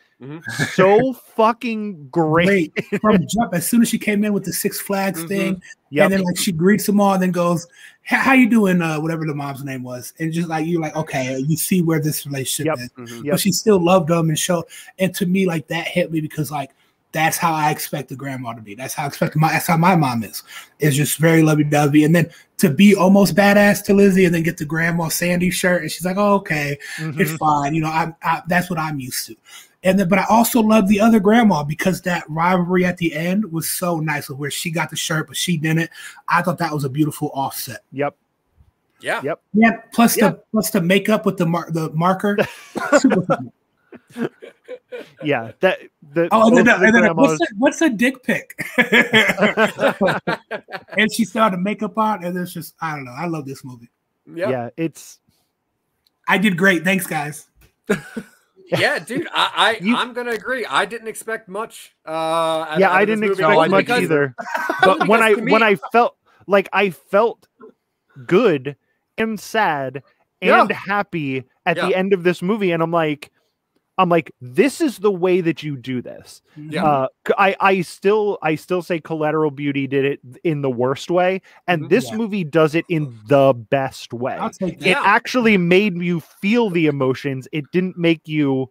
so fucking great from jump. As soon as she came in with the Six Flags thing, and then like she greets them all, and then goes, "How you doing?" Whatever the mom's name was, and just like you're like, okay, you see where this relationship is. But she still loved them and showed. And to me, like that hit me because like that's how I expect the grandma to be. That's how I expect that's how my mom is. It's just very lovey-dovey, and then to be almost badass to Lizzie, and then get the Grandma Sandy shirt, and she's like, "Oh, okay, it's fine." I that's what I'm used to. And then, but I also love the other grandma because that rivalry at the end was so nice, where she got the shirt but she didn't. I thought that was a beautiful offset. Yeah. Plus the makeup with the marker. Yeah. What's a dick pic? And she started makeup on, and it's just I don't know. I love this movie. Yeah. I did great. Thanks, guys. Yeah, dude, I'm gonna agree. I didn't expect much. I didn't expect much either. But when I felt good and sad and happy at the end of this movie, and I'm like, this is the way that you do this. I still say Collateral Beauty did it in the worst way, and this movie does it in the best way. It actually made you feel the emotions. It didn't make you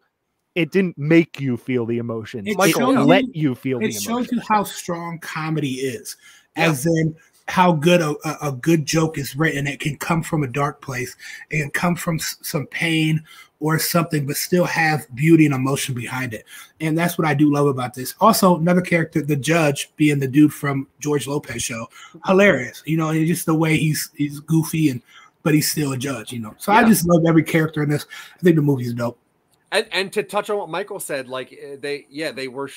feel the emotions. It let you feel the emotions. It shows you how strong comedy is, as in how good a good joke is written. It can come from a dark place. It can come from some pain or something, but still have beauty and emotion behind it. And that's what I do love about this. Also, another character, the judge, being the dude from George Lopez show, hilarious. And just the way he's goofy but he's still a judge. So I just love every character in this. I think the movie's dope. And to touch on what Michael said, like they were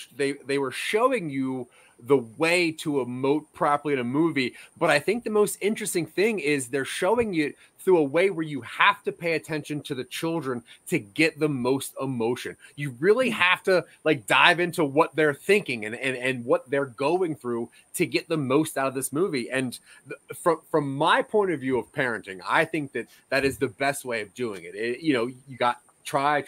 showing you the way to emote properly in a movie, but I think the most interesting thing is they're showing you through a way where you have to pay attention to the children to get the most emotion. You really have to like dive into what they're thinking and what they're going through to get the most out of this movie. And from my point of view of parenting, I think that is the best way of doing it. You got try,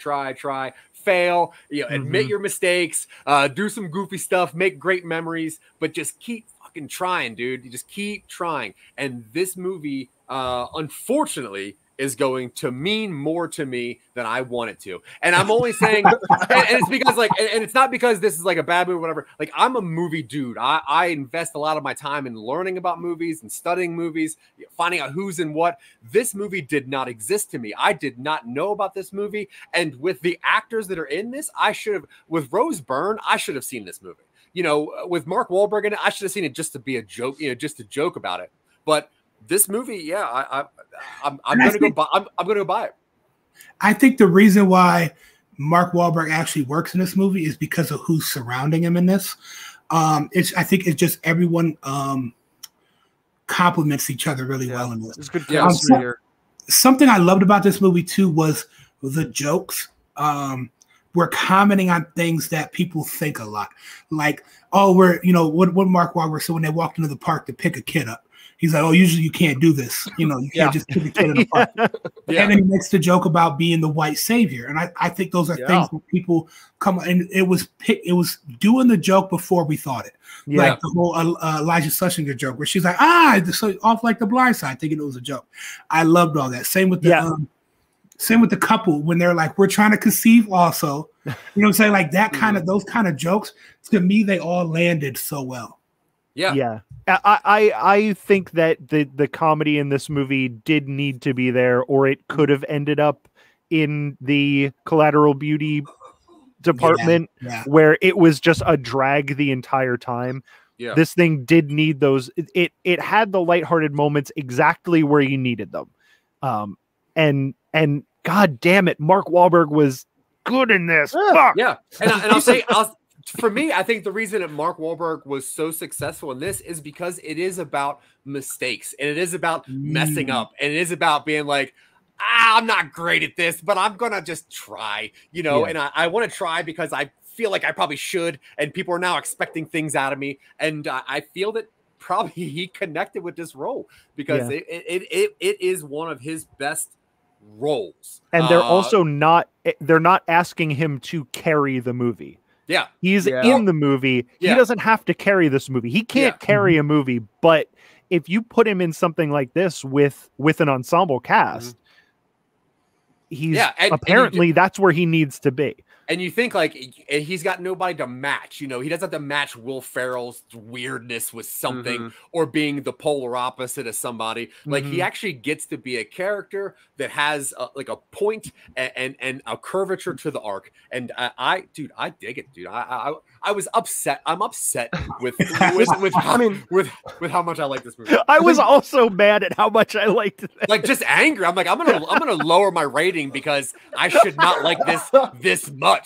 fail, admit your mistakes, do some goofy stuff, make great memories, but just keep fucking trying, dude. You just keep trying. And this movie, unfortunately, is going to mean more to me than I want it to. And I'm only saying, and it's because and it's not because this is like a bad movie or whatever. Like, I'm a movie dude. I invest a lot of my time in learning about movies and studying movies, finding out who's in what. This movie did not exist to me. I did not know about this movie. And with the actors that are in this, with Rose Byrne, I should have seen this movie. With Mark Wahlberg in it, I should have seen it just to be a joke, just to joke about it. But this movie, I'm gonna buy it. I think the reason why Mark Wahlberg actually works in this movie is because of who's surrounding him in this. I think it's just everyone complements each other really well in this. It's good chemistry here. Something I loved about this movie too was the jokes. We're commenting on things that people think a lot, like, what Mark Wahlberg said when they walked into the park to pick a kid up. He's like, "Oh, usually you can't do this. You can't just pick a kid in the park." And then he makes the joke about being the white savior, and I think those are things that people come. And it was doing the joke before we thought it, like the whole Elijah Schlesinger joke, where she's like, so off like The Blind Side, thinking it was a joke. I loved all that. Same with the couple when they're like, "We're trying to conceive also." You know what I'm saying? Like that kind of those kind of jokes. To me, they all landed so well. Yeah. I think that the comedy in this movie did need to be there, or it could have ended up in the Collateral Beauty department where it was just a drag the entire time. Yeah. This thing did need those. It had the lighthearted moments exactly where you needed them. And God damn it, Mark Wahlberg was good in this. Fuck. Yeah. And I'll say, for me, I think the reason that Mark Wahlberg was so successful in this is because it is about mistakes, and it is about messing up, and it is about being like, I'm not great at this, but I'm going to just try, you know, and I want to try because I feel like I probably should, and people are now expecting things out of me. And I feel that probably he connected with this role because it is one of his best roles. And they're also they're not asking him to carry the movie. Yeah. He's in the movie. He doesn't have to carry this movie. He can't carry a movie, but if you put him in something like this with an ensemble cast, he's apparently that's where he needs to be. And you think like he's got nobody to match, you know, he doesn't have to match Will Ferrell's weirdness with something or being the polar opposite of somebody. Like he actually gets to be a character that has like a point and a curvature to the arc. And I dig it, dude. I was upset. I'm upset with how much I like this movie. I was also mad at how much I liked it. Like just angry. I'm like, I'm gonna lower my rating because I should not like this much.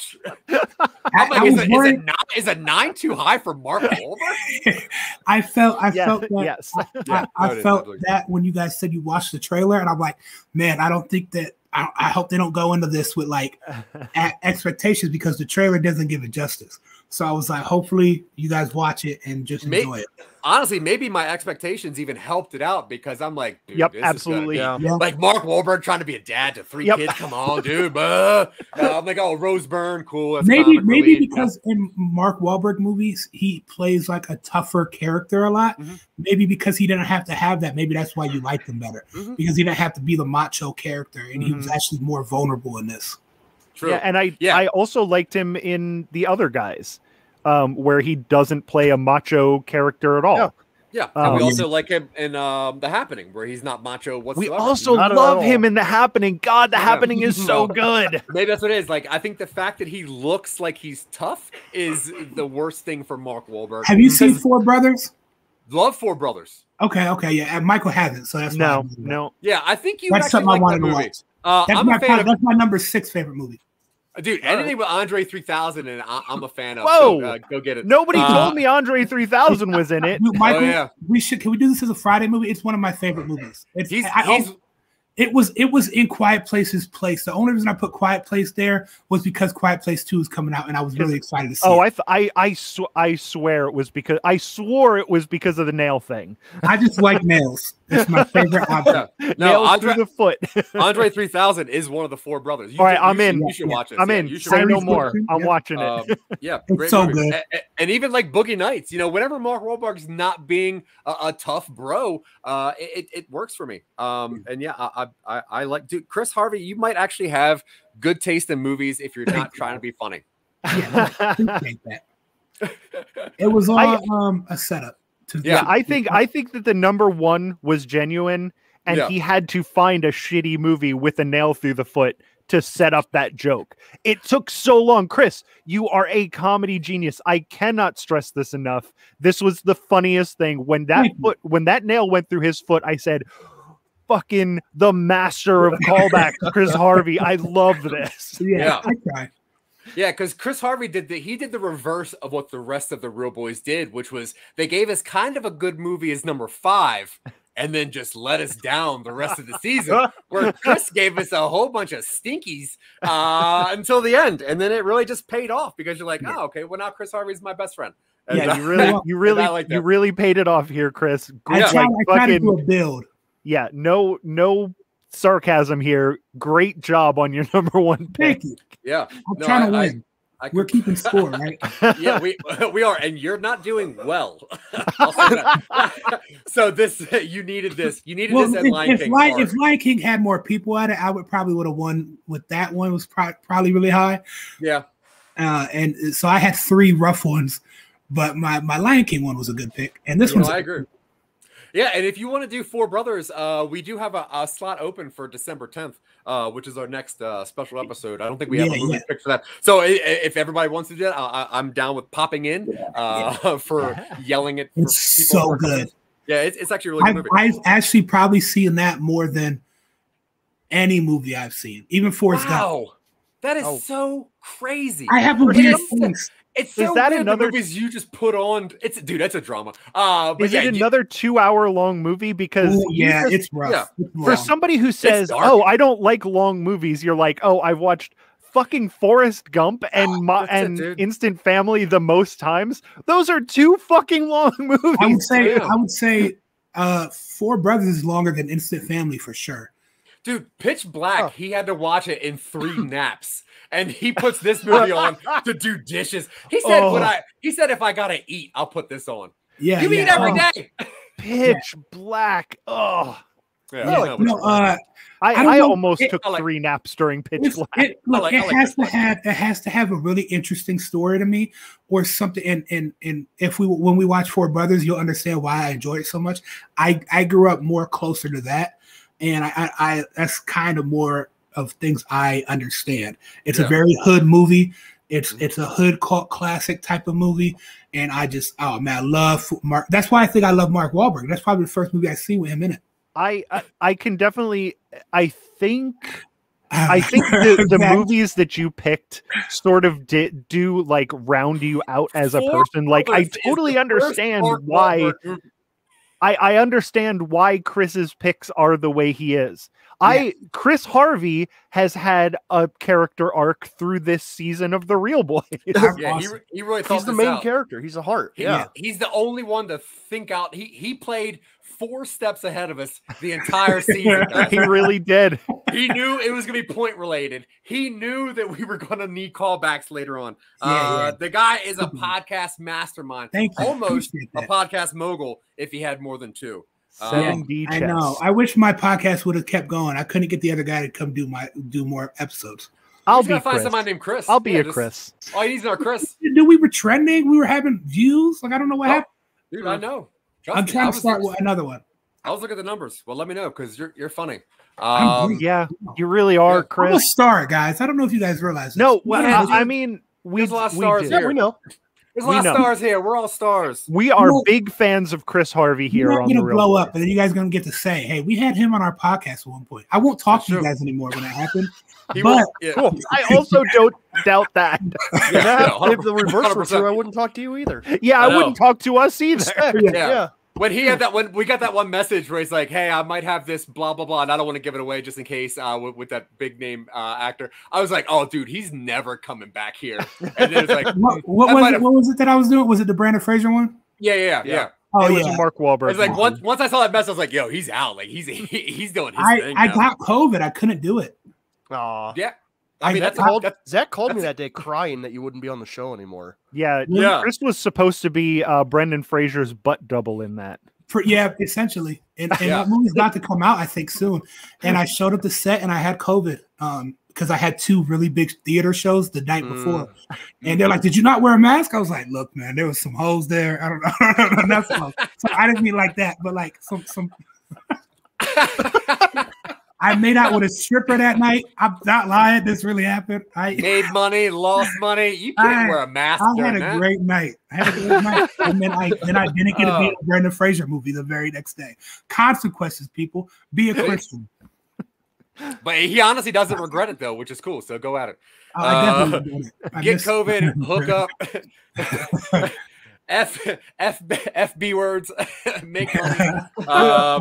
I'm like, is a 9 too high for Mark Wahlberg? I felt that. I felt that when you guys said you watched the trailer, and I'm like, man, I don't think that. I hope they don't go into this with like expectations because the trailer doesn't give it justice. So I was like, hopefully you guys watch it and just enjoy it. Honestly, maybe my expectations even helped it out because I'm like, dude, this absolutely. Is gonna be, like Mark Wahlberg trying to be a dad to 3 kids. Come on, dude. I'm like, oh, Rose Byrne, cool. That's maybe because in Mark Wahlberg movies, he plays like a tougher character a lot. Maybe because he didn't have to have that. Maybe that's why you liked him better because he didn't have to be the macho character, and he was actually more vulnerable in this. True. Yeah, and I also liked him in The Other Guys, where he doesn't play a macho character at all. Yeah. And we also like him in The Happening, where he's not macho whatsoever. We also love him in The Happening. God, The Happening is so good. Maybe that's what it is. Like, I think the fact that he looks like he's tough is the worst thing for Mark Wahlberg. Have you seen Four Brothers? Love Four Brothers. Okay, yeah. And Michael hasn't, so that's no. Yeah, I think you that's something I wanted to watch. That's my number 6 favorite movie. Dude, anything with Andre 3000 and I'm a fan of. Whoa, so, go get it. Nobody told me Andre 3000 was in it. Dude, Michael, can we do this as a Friday movie? It's one of my favorite movies. It was in Quiet Place's place. The only reason I put Quiet Place there was because Quiet Place 2 is coming out, and I was really excited to see it. I swear it was because I swore it was because of the nail thing. I just like nails. It's my favorite object. Nails through the foot. Andre 3000 is one of the Four Brothers. I'm in. You should watch it. I'm in. Say no more. I'm watching it. It's so good. And even like Boogie Nights, you know, whenever Mark Wahlberg's not being a tough bro, it works for me. And yeah, I like, dude, Chris Harvey, you might actually have good taste in movies if you're not trying to be funny. Yeah, I appreciate that. It was all a setup. I think that the number 1 was genuine, and he had to find a shitty movie with a nail through the foot to set up that joke. It took so long. Chris, you are a comedy genius. I cannot stress this enough. This was the funniest thing. When that nail went through his foot, I said, fucking the master of callbacks, Chris Harvey. I love this. Yeah. Yeah, because Chris Harvey did the reverse of what the rest of the Real Boys did, which was they gave us kind of a good movie as number 5 and then just let us down the rest of the season, where Chris gave us a whole bunch of stinkies until the end. And then it really just paid off because you're like, oh, okay, well now Chris Harvey's my best friend. And you really paid it off here, Chris. I tried to do a build. Yeah, no sarcasm here. Great job on your number 1 pick. Thank you. Yeah, I'm trying to win. We're keeping score, right? Yeah, we are, and you're not doing well. So you needed this. You needed this at Lion King. If Lion King had more people at it, I would have won with that one. Was probably really high. Yeah. And so I had 3 rough ones. But my Lion King one was a good pick, and this one's. I agree. Yeah, and if you want to do Four Brothers, we do have a slot open for December 10th, which is our next special episode. I don't think we have a movie pick for that. So if everybody wants to do that, I'm down with popping in for yelling at. It's so good. Yeah, it's actually a really good movie. I've actually probably seen that more than any movie I've seen, even Forrest Gump. That is so crazy. I have a weird things. It's so that weird, another the movies you just put on? That's a drama. Is it another 2-hour-long movie? Because it's rough. Yeah. It's for somebody who says, "Oh, I don't like long movies," you're like, "Oh, I've watched fucking Forrest Gump and Instant Family the most times." Those are 2 fucking long movies. I would say, Four Brothers is longer than Instant Family for sure. Dude, Pitch Black, he had to watch it in 3 naps. And he puts this movie on to do dishes. He said he said if I gotta eat, I'll put this on. Yeah. You eat every day. Pitch Black. Oh. Yeah, I almost took 3 naps during Pitch Black. It has to have a really interesting story to me or something. And when we watch Four Brothers, you'll understand why I enjoy it so much. I grew up more closer to that. And I that's kind of more of things I understand. It's a very hood movie. It's a hood cult classic type of movie. And I love Mark. That's why I think I love Mark Wahlberg. That's probably the first movie I've seen with him in it. I can definitely, I think the movies that you picked sort of do like round you out as a person. Like I totally understand why. I understand why Chris's picks are the way he is. Chris Harvey has had a character arc through this season of The Real Boys. Yeah, he really thought he's the main character. He's a heart. He's the only one to think out. He played 4 steps ahead of us the entire season. He really did. He knew it was going to be point related. He knew that we were going to need callbacks later on. The guy is a podcast mastermind. Almost a podcast mogul if he had more than 2. I know. I wish my podcast would have kept going. I couldn't get the other guy to come do more episodes. I'll be find somebody named Chris. I'll be a Chris. Oh, he's our Chris. Dude, we were trending. We were having views. Like I don't know what happened. Dude, I know. I'm trying to start with another one. I was looking at the numbers. Well, let me know because you're funny. Yeah, you really are, Chris. I'm a star, guys. I don't know if you guys realize this. No, well, I mean, there's a lot of stars here. We know. There's a lot of stars here. We're all stars. We are big fans of Chris Harvey here. You're not going to blow up, and then you guys are going to get to say, "Hey, we had him on our podcast at one point." I won't talk to you guys anymore when that happened. Cool. I also don't doubt that. If the reverse were true, I wouldn't talk to you either. Yeah, I wouldn't talk to us either. Yeah. When he had we got that one message where he's like, "Hey, I might have this blah blah blah, and I don't want to give it away just in case." With that big name actor, I was like, "Oh, dude, he's never coming back here." And then it's like, what was it that I was doing? Was it the Brandon Fraser one? Yeah. Oh, yeah. Mark Wahlberg. It's like once I saw that message, I was like, "Yo, he's out. Like he's doing his thing." I got COVID. I couldn't do it. Yeah. I mean, Zack called me that day crying that you wouldn't be on the show anymore. Yeah. Chris was supposed to be Brendan Fraser's butt double in that. Essentially. And that movie's about to come out, I think, soon. And I showed up to set and I had COVID because I had 2 really big theater shows the night before. And they're like, "Did you not wear a mask?" I was like, "Look, man, there was some hoes there. I don't know." So I didn't mean like that, but like some I made out with a stripper that night. I'm not lying. This really happened. I made money, lost money. You can't wear a mask. I had a great night. And then I didn't get to be in a Brendan Fraser movie the very next day. Consequences, people. Be a Christian. But he honestly doesn't regret it though, which is cool. So go at it. Get COVID, hook up. FB words, make money. I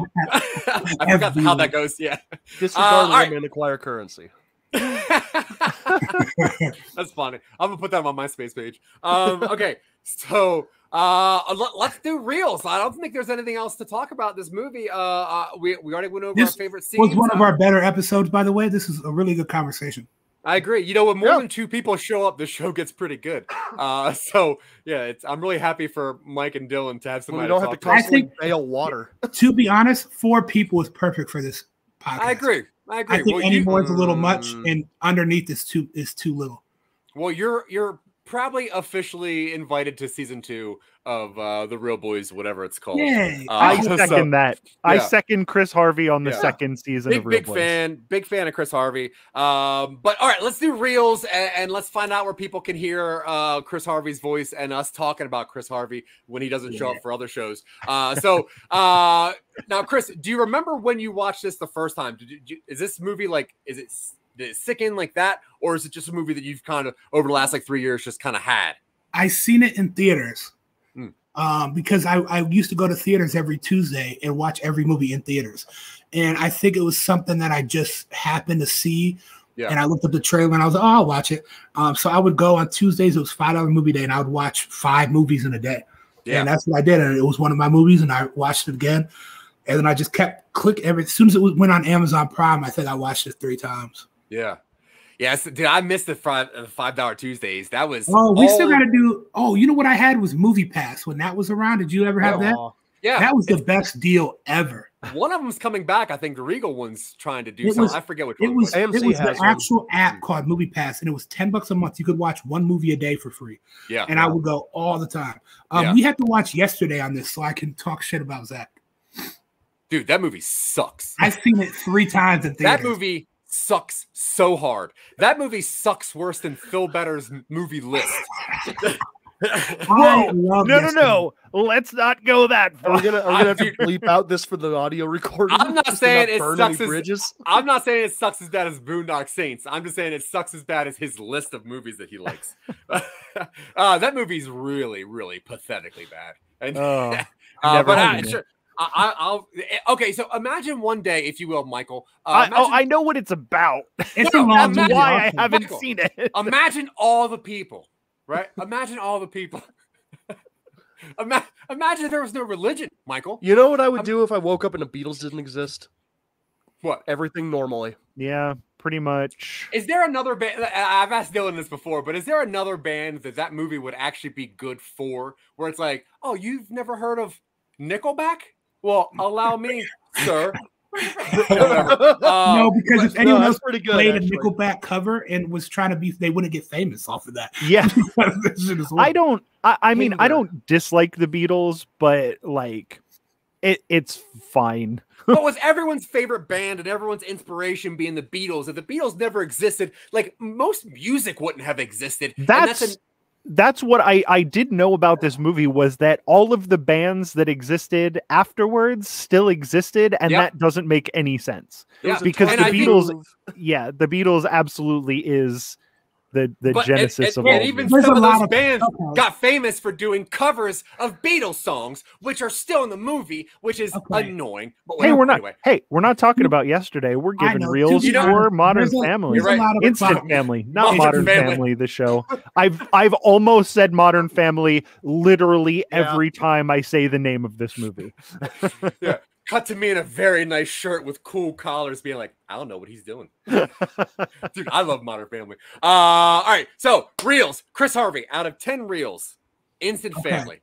forgot how that goes. Yeah. Disregard women and acquire currency. That's funny. I'm gonna put that on my MySpace page. Okay, so let's do reels. I don't think there's anything else to talk about this movie. We already went over our favorite scenes. Was one of our better episodes, by the way. This is a really good conversation. I agree. You know, when more than 2 people show up, the show gets pretty good. So yeah, I'm really happy for Mike and Dylan to have somebody. We don't have to constantly bail water. To be honest, 4 people is perfect for this podcast. I agree. I think any more is a little much, and underneath is too little. Well, you're probably officially invited to season 2 of The Real Boys, whatever it's called. Yay. I second that. I yeah. second Chris Harvey on the Yeah. second season of Real Boys. Big fan of Chris Harvey. But all right, let's do reels and let's find out where people can hear Chris Harvey's voice and us talking about Chris Harvey when he doesn't show up for other shows. Now, Chris, do you remember when you watched this the first time? Is this movie like, did it sick in like that, or is it just a movie that you've kind of over the last like 3 years just kind of had? I seen it in theaters because I used to go to theaters every Tuesday and watch every movie in theaters, and I think it was something that I just happened to see. Yeah. And I looked up the trailer and I was like, oh, I'll watch it. So I would go on Tuesdays. It was $5 movie day, and I would watch 5 movies in a day. Yeah. And that's what I did. And it was one of my movies, and I watched it again. And then I just kept clicking. As soon as it went on Amazon Prime, I think I watched it 3 times. Yeah. Yes, dude, I missed the $5 Tuesdays. That was we still got to do. Oh, you know what I had was Movie Pass when that was around. Did you ever have that? Yeah, that was the best deal ever. One of them's coming back. I think the Regal one's trying to do something. I forget which one. It was the actual app called Movie Pass, and it was $10 a month. You could watch 1 movie a day for free. Yeah, and I would go all the time. We had to watch yesterday on this, so I can talk shit about Zack. Dude, that movie sucks. I've seen it 3 times in theaters. That movie sucks so hard. That movie sucks worse than Phil Better's movie list. Whoa, no. Let's not go that far. Are we gonna have to bleep out this for the audio recording? I'm not saying it sucks I'm not saying it sucks as bad as Boondock Saints. I'm just saying it sucks as bad as his list of movies that he likes. That movie's really, really pathetically bad. And, I'll okay. So imagine one day, if you will, Michael. I know what it's about. It's why I haven't seen it. Imagine all the people, right? Imagine all the people. Imagine if there was no religion, Michael. You know what I would do if I woke up and the Beatles didn't exist? What? Everything normally. Yeah, pretty much. Is there another band? I've asked Dylan this before, but is there another band that movie would actually be good for? Where it's like, oh, you've never heard of Nickelback? Well, allow me, sir. No, because if anyone else played a Nickelback cover and was trying to be, they wouldn't get famous off of that. Yeah. I mean, I don't dislike the Beatles, but like it's fine. But with everyone's favorite band and everyone's inspiration being the Beatles, if the Beatles never existed, like most music wouldn't have existed. That's what I did know about this movie, was that all of the bands that existed afterwards still existed, and that doesn't make any sense. Yeah. Because the Beatles absolutely is the genesis of all. And even some of those bands got famous for doing covers of Beatles songs, which are still in the movie, which is annoying. But we're not talking about yesterday. We're giving reels for Modern Family. Instant Family, not Modern Family, the show. I've almost said Modern Family literally every time I say the name of this movie. Yeah. Cut to me in a very nice shirt with cool collars being like, I don't know what he's doing. Dude, I love Modern Family. All right, so reels. Chris Harvey, out of 10 reels, Instant Family.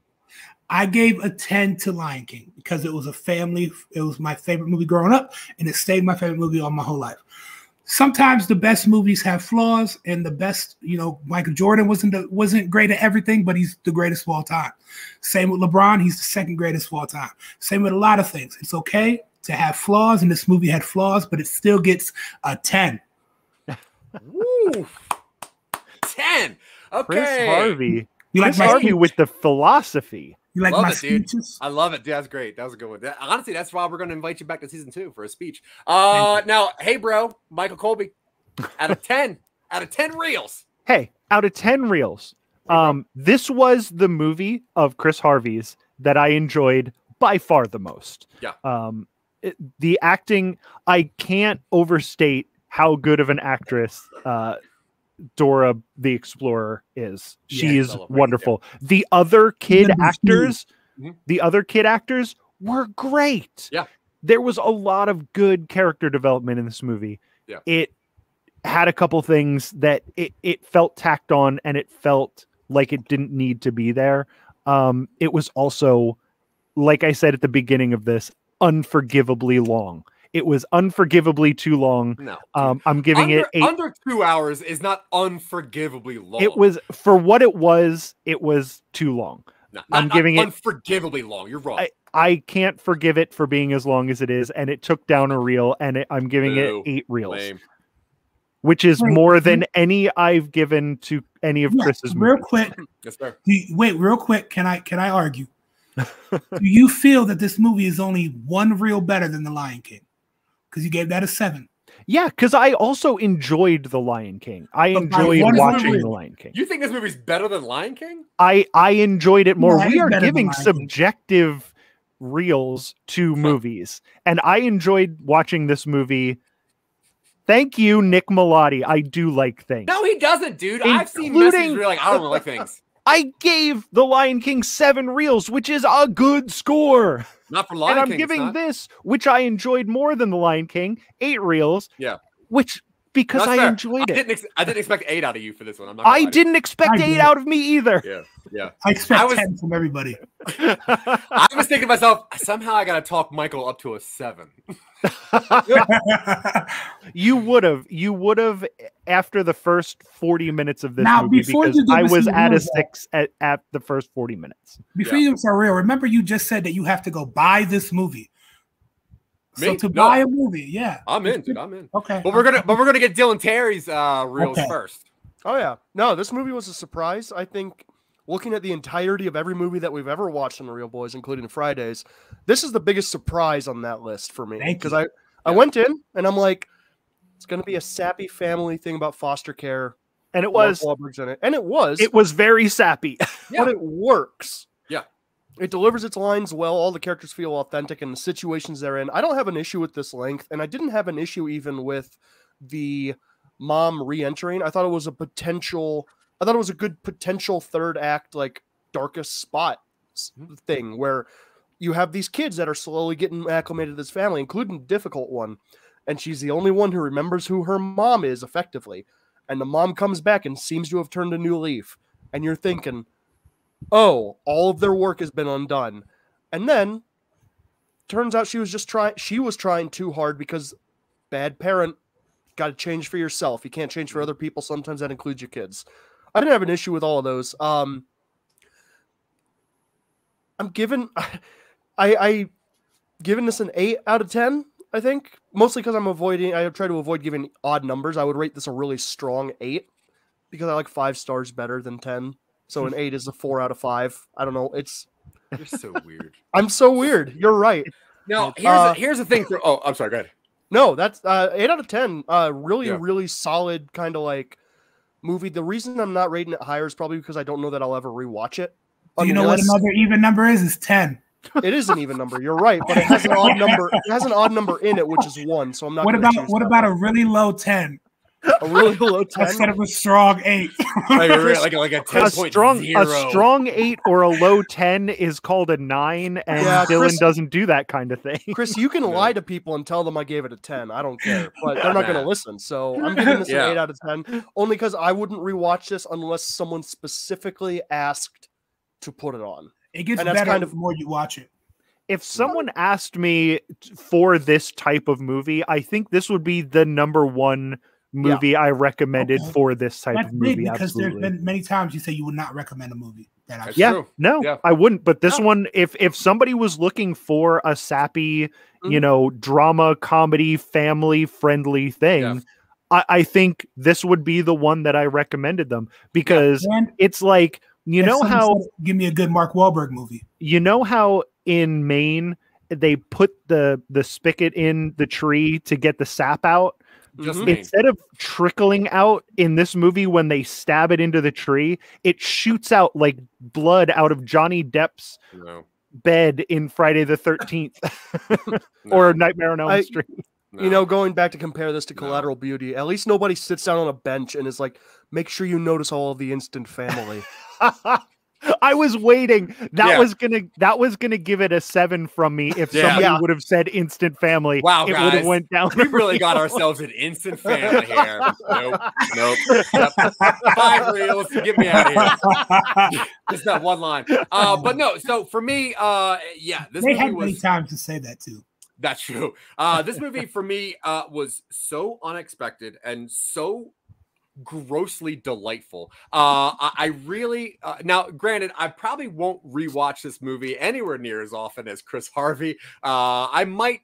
I gave a 10 to Lion King because it was a family. It was my favorite movie growing up, and it stayed my favorite movie all my whole life. Sometimes the best movies have flaws, and the best, Michael Jordan wasn't great at everything, but he's the greatest of all time. Same with LeBron, he's the second greatest of all time. Same with a lot of things. It's okay to have flaws, and this movie had flaws, but it still gets a 10. Woo. 10. Okay. Chris Harvey. Chris Harvey with the philosophy. You like my speeches? I love it. That's great. That was a good one. Honestly, that's why we're going to invite you back to season 2 for a speech. Now, hey, bro, Michael Colby, out of 10 reels. Hey, out of 10 reels. This was the movie of Chris Harvey's that I enjoyed by far the most. Yeah. The acting, I can't overstate how good of an actress Dora the Explorer is. She is wonderful. Yeah. The other kid actors were great. Yeah. There was a lot of good character development in this movie. Yeah. It had a couple things that it felt tacked on, and it felt like it didn't need to be there. It was also, like I said at the beginning of this, unforgivably long. It was unforgivably too long. No, I'm giving it 8. Under 2 hours is not unforgivably long. It was, for what it was too long. No, I'm giving it unforgivably long. You're wrong. I can't forgive it for being as long as it is, and it took down a reel, and I'm giving it 8 reels. Lame. Which is more than any I've given to any of Chris's movies. Real quick. Yes, sir. Wait, real quick. Can I argue? Do you feel that this movie is only 1 reel better than The Lion King? Because you gave that a 7. Yeah, because I also enjoyed The Lion King. I enjoyed watching The Lion King. You think this movie's better than Lion King? I enjoyed it more. Yeah, We are giving subjective reels to movies, and I enjoyed watching this movie. Thank you, Nick Malati. I do like things. No, he doesn't, dude. I've seen messages where you're like, I don't like things. I gave The Lion King 7 reels, which is a good score. Not for Lion King. And I'm King, giving this, which I enjoyed more than The Lion King, 8 reels. Yeah. Which, because I enjoyed it. I didn't expect 8 out of you for this one. I didn't expect 8 out of me either. Yeah. I expect 10 from everybody. I was thinking to myself, somehow I got to talk Michael up to a 7. You would have after the first 40 minutes of this movie, because I was at a 6 at the first 40 minutes. Before you start real, remember you just said that you have to go buy this movie. Me? So to buy a movie, yeah. I'm in, dude. I'm in. Okay. But we're gonna get Dylan Terry's reels first. Oh yeah. No, this movie was a surprise. I think looking at the entirety of every movie that we've ever watched on the Real Boys, including Fridays, this is the biggest surprise on that list for me. Because I went in and I'm like, it's gonna be a sappy family thing about foster care. And it was. Wahlberg's in it. And it was. It was very sappy. But it works. Yeah. It delivers its lines well. All the characters feel authentic and the situations they're in. I don't have an issue with this length, and I didn't have an issue even with the mom re-entering. I thought it was a good potential third act, like darkest spot thing where you have these kids that are slowly getting acclimated to this family, including a difficult one. And she's the only one who remembers who her mom is effectively. And the mom comes back and seems to have turned a new leaf. And you're thinking, oh, all of their work has been undone. And then turns out she was trying too hard because bad parent, got to change for yourself. You can't change for other people. Sometimes that includes your kids. I didn't have an issue with all of those. I'm giving this an 8 out of 10, I think. Mostly because I try to avoid giving odd numbers. I would rate this a really strong 8 because I like 5 stars better than 10. So an 8 is a 4 out of 5. I don't know. You're so weird. I'm so weird. You're right. Now, here's the thing. I'm sorry. Go ahead. No, that's 8 out of 10. Really solid kind of like movie. The reason I'm not rating it higher is probably because I don't know that I'll ever rewatch it. Do you know what another even number is? It's 10. It is an even number. You're right, but it has an odd number. It has an odd number in it, which is 1. So I'm not. What about a really low 10? A really low 10 instead of a strong 8. like a 10.0. A strong 8 or a low 10 is called a 9, and Dylan doesn't do that kind of thing. Chris, you can lie to people and tell them I gave it a 10. I don't care, but they're not going to listen. So I'm giving this an 8 out of 10, only because I wouldn't rewatch this unless someone specifically asked to put it on. It gets better the more you watch it. If someone asked me for this type of movie, I think this would be the #1 movie I recommended for this type of movie. Because there's been many times you say you would not recommend a movie that I I wouldn't. But this one, if somebody was looking for a sappy, drama, comedy, family friendly thing, I think this would be the one that I recommended them because it's like, give me a good Mark Wahlberg movie. You know how in Maine they put the spigot in the tree to get the sap out? Instead of trickling out in this movie when they stab it into the tree, it shoots out like blood out of Johnny Depp's bed in Friday the 13th or Nightmare on Elm Street. Going back to compare this to Collateral Beauty, at least nobody sits down on a bench and is like, make sure you notice all of the instant family. I was waiting. That was gonna give it a 7 from me if somebody would have said instant family. Wow, it would have went down. We really got ourselves an instant family here. Nope. 5 reels. Get me out of here. Just that one line. But no. So for me, this they movie had many times to say that too. That's true. This movie for me was so unexpected and so grossly delightful. I really now granted I probably won't rewatch this movie anywhere near as often as Chris Harvey. I might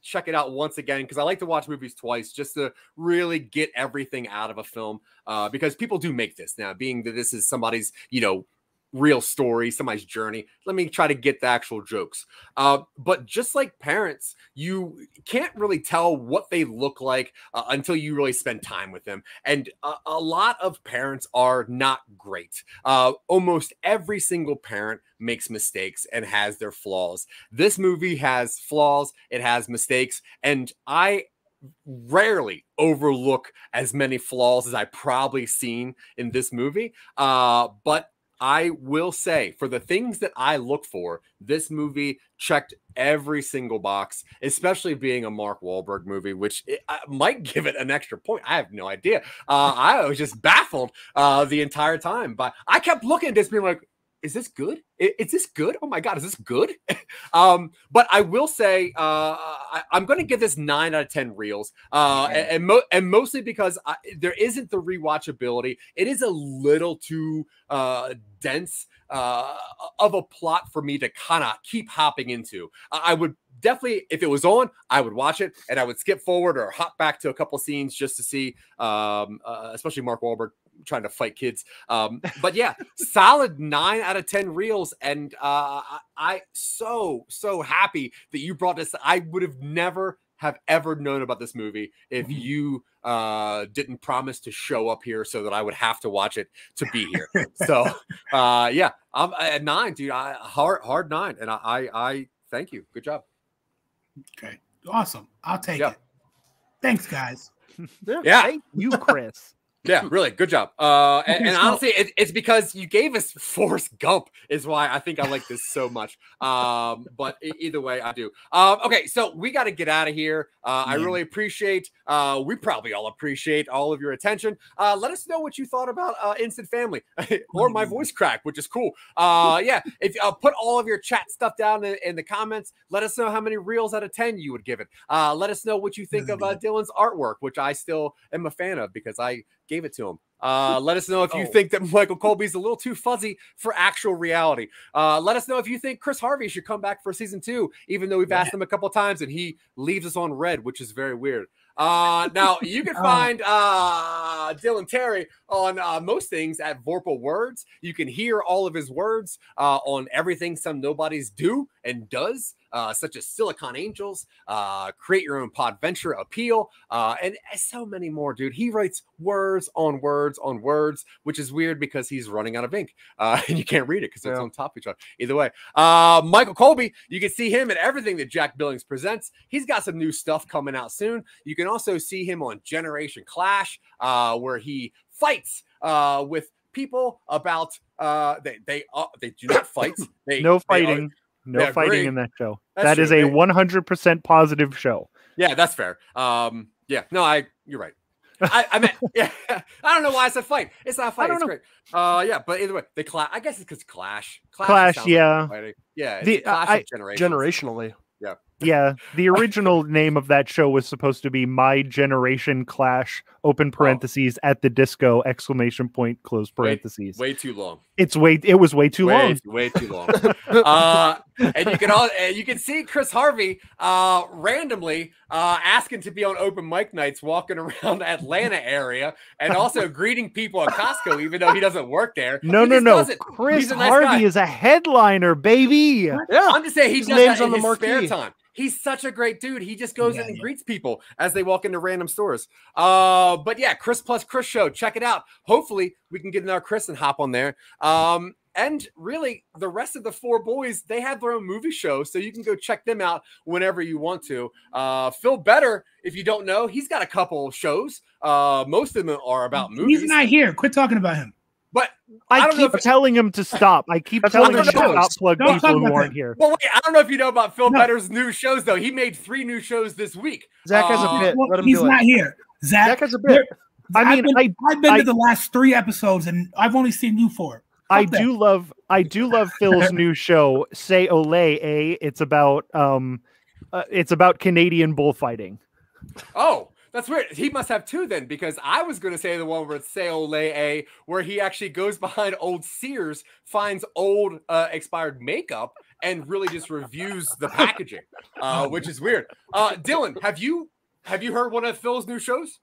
check it out once again because I like to watch movies twice just to really get everything out of a film, because people do make this now, being that this is somebody's real story, somebody's journey. Let me try to get the actual jokes. But just like parents, you can't really tell what they look like until you really spend time with them. And a lot of parents are not great. Almost every single parent makes mistakes and has their flaws. This movie has flaws, it has mistakes, and I rarely overlook as many flaws as I probably seen in this movie. But I will say, for the things that I look for, this movie checked every single box, especially being a Mark Wahlberg movie, which I might give it an extra point. I have no idea. I was just baffled the entire time. But I kept looking at this being like, is this good? Is this good? Oh my God, is this good? But I will say I'm going to give this 9 out of 10 reels, and mostly because there isn't the rewatchability. It is a little too dense of a plot for me to kind of keep hopping into. I would definitely, if it was on, I would watch it and I would skip forward or hop back to a couple scenes just to see, especially Mark Wahlberg trying to fight kids. But yeah, solid 9 out of 10 reels. And I so happy that you brought this. I would have never have ever known about this movie if you didn't promise to show up here so that I would have to watch it to be here. So yeah, I'm at 9, dude. Hard 9. And I thank you. Good job. Okay. Awesome. I'll take it. Thanks, guys. Yeah. Thank you, Chris. Yeah, really good job. And honestly, it's because you gave us Forrest Gump is why I think I like this so much. But either way, I do. Okay, so we got to get out of here. I really appreciate, we probably all appreciate all of your attention. Let us know what you thought about Instant Family or my voice crack, which is cool. Yeah, if put all of your chat stuff down in the comments. Let us know how many reels out of 10 you would give it. Let us know what you think of Dylan's artwork, which I still am a fan of because I gave it to him. Let us know if you think that Michael Colby's a little too fuzzy for actual reality. Let us know if you think Chris Harvey should come back for season 2, even though we've asked him a couple times and he leaves us on red, which is very weird. Now you can find Dylan Terry on most things at Vorpal Words. You can hear all of his words on everything Some Nobodies do and does, such as Silicon Angels, Create Your Own Podventure, Appeal, and so many more, dude. He writes words on words on words, which is weird because he's running out of ink and you can't read it because it's on top of each other. Either way, Michael Colby, you can see him in everything that Jack Billings presents. He's got some new stuff coming out soon. You can also see him on Generation Clash, where he fights with people about they do not fight. No fighting. No fighting in that show. That is a 100% positive show. Yeah, that's fair. Yeah, no, you're right. I meant, yeah, I don't know why I said fight. It's not fight. It's great. Yeah, but either way, they clash. I guess it's because Clash, yeah, like yeah. It's Clash of generationally. Yeah. Yeah, the original name of that show was supposed to be My Generation Clash, open parentheses, at the disco, exclamation point, close parentheses. Way too long. It was way too long. Way too long. And you can see Chris Harvey randomly asking to be on open mic nights, walking around the Atlanta area, and also greeting people at Costco, even though he doesn't work there. No. Chris Harvey is a headliner, baby. Yeah, I'm just saying he does that in his spare time. He's such a great dude. He just goes in and greets people as they walk into random stores. But yeah, Chris plus Chris show. Check it out. Hopefully we can get another Chris and hop on there. And really, the rest of the 4 boys, they have their own movie show, so you can go check them out whenever you want to. Phil Better, if you don't know, he's got a couple shows. Most of them are about movies. He's not here. Quit talking about him. But I keep telling him to stop. I keep telling him to stop plug people who aren't here. Well, wait, I don't know if you know about Phil Better's new shows, though. He made 3 new shows this week. Zach has a bit. Well, he's not here. Zach has a bit. I've been to the last 3 episodes, and I've only seen you 4. I do love Phil's new show, Say Olay, eh? It's about It's about Canadian bullfighting. Oh, that's weird. He must have two then, because I was going to say the one where it's Say where he actually goes behind old Sears, finds old expired makeup, and really just reviews the packaging, which is weird. Dylan, have you heard one of Phil's new shows?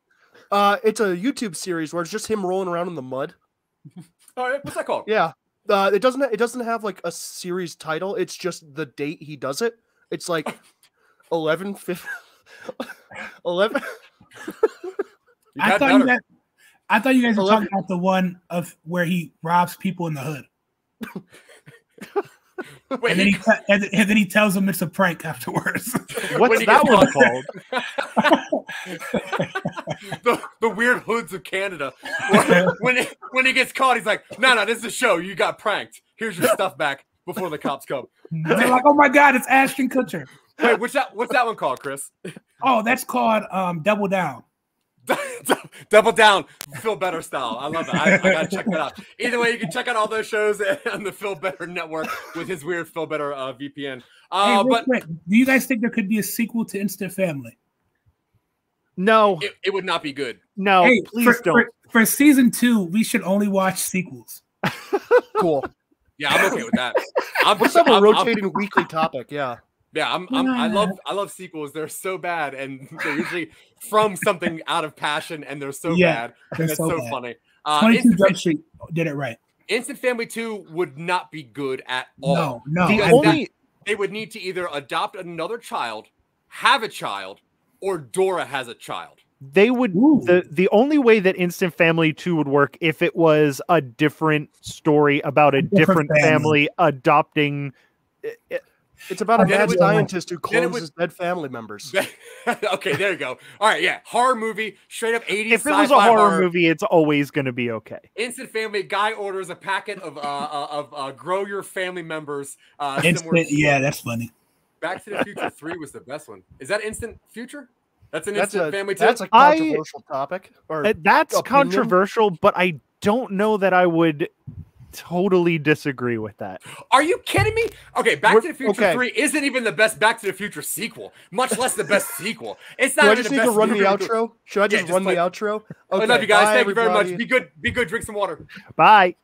It's a YouTube series where it's just him rolling around in the mud. Oh, yeah? What's that called? Yeah. It doesn't have like a series title. It's just the date he does it. It's like 11. I thought you guys were talking about the one of where he robs people in the hood. Wait, and then he tells them it's a prank afterwards. What's that one called? the weird hoods of Canada. When he gets caught, he's like, no, this is a show. You got pranked. Here's your stuff back before the cops come. They're like, oh my God, it's Ashton Kutcher. Wait, what's that one called, Chris? Oh, that's called Double Down. Double Down, Phil Better style. I love it. I gotta check that out. Either way, you can check out all those shows on the Phil Better network with his weird Phil Better VPN. But quick, do you guys think there could be a sequel to Instant Family? No, it would not be good. No, hey, please don't. For season 2, we should only watch sequels. Cool. Yeah, I'm okay with that. Let's have a rotating weekly topic. Yeah. Yeah, I love sequels. They're so bad, and they're usually from something out of passion, and they're so bad. And it's so funny. 22 Jump Street did it right. Instant Family 2 would not be good at all. No. They would need to either adopt another child, have a child, or Dora has a child. They would the only way that Instant Family 2 would work if it was a different story about a different family adopting. It's about a mad scientist who clones his dead family members. Okay, there you go. All right, yeah. Horror movie, straight up 80s. If it was a horror movie, it's always going to be okay. Instant Family, guy orders a packet of Grow Your Family Members. Yeah, that's funny. Back to the Future 3 was the best one. Is that Instant Future? That's an Instant Family 2? That's a controversial topic. That's controversial, but I don't know that I would totally disagree with that. Are you kidding me? Okay, Back to the Future 3 isn't even the best Back to the Future sequel, much less the best sequel. It's not even the best. Do I just need to run the outro? Should I just run the outro? Okay, I love you guys. Thank you very much. Be good. Drink some water. Bye.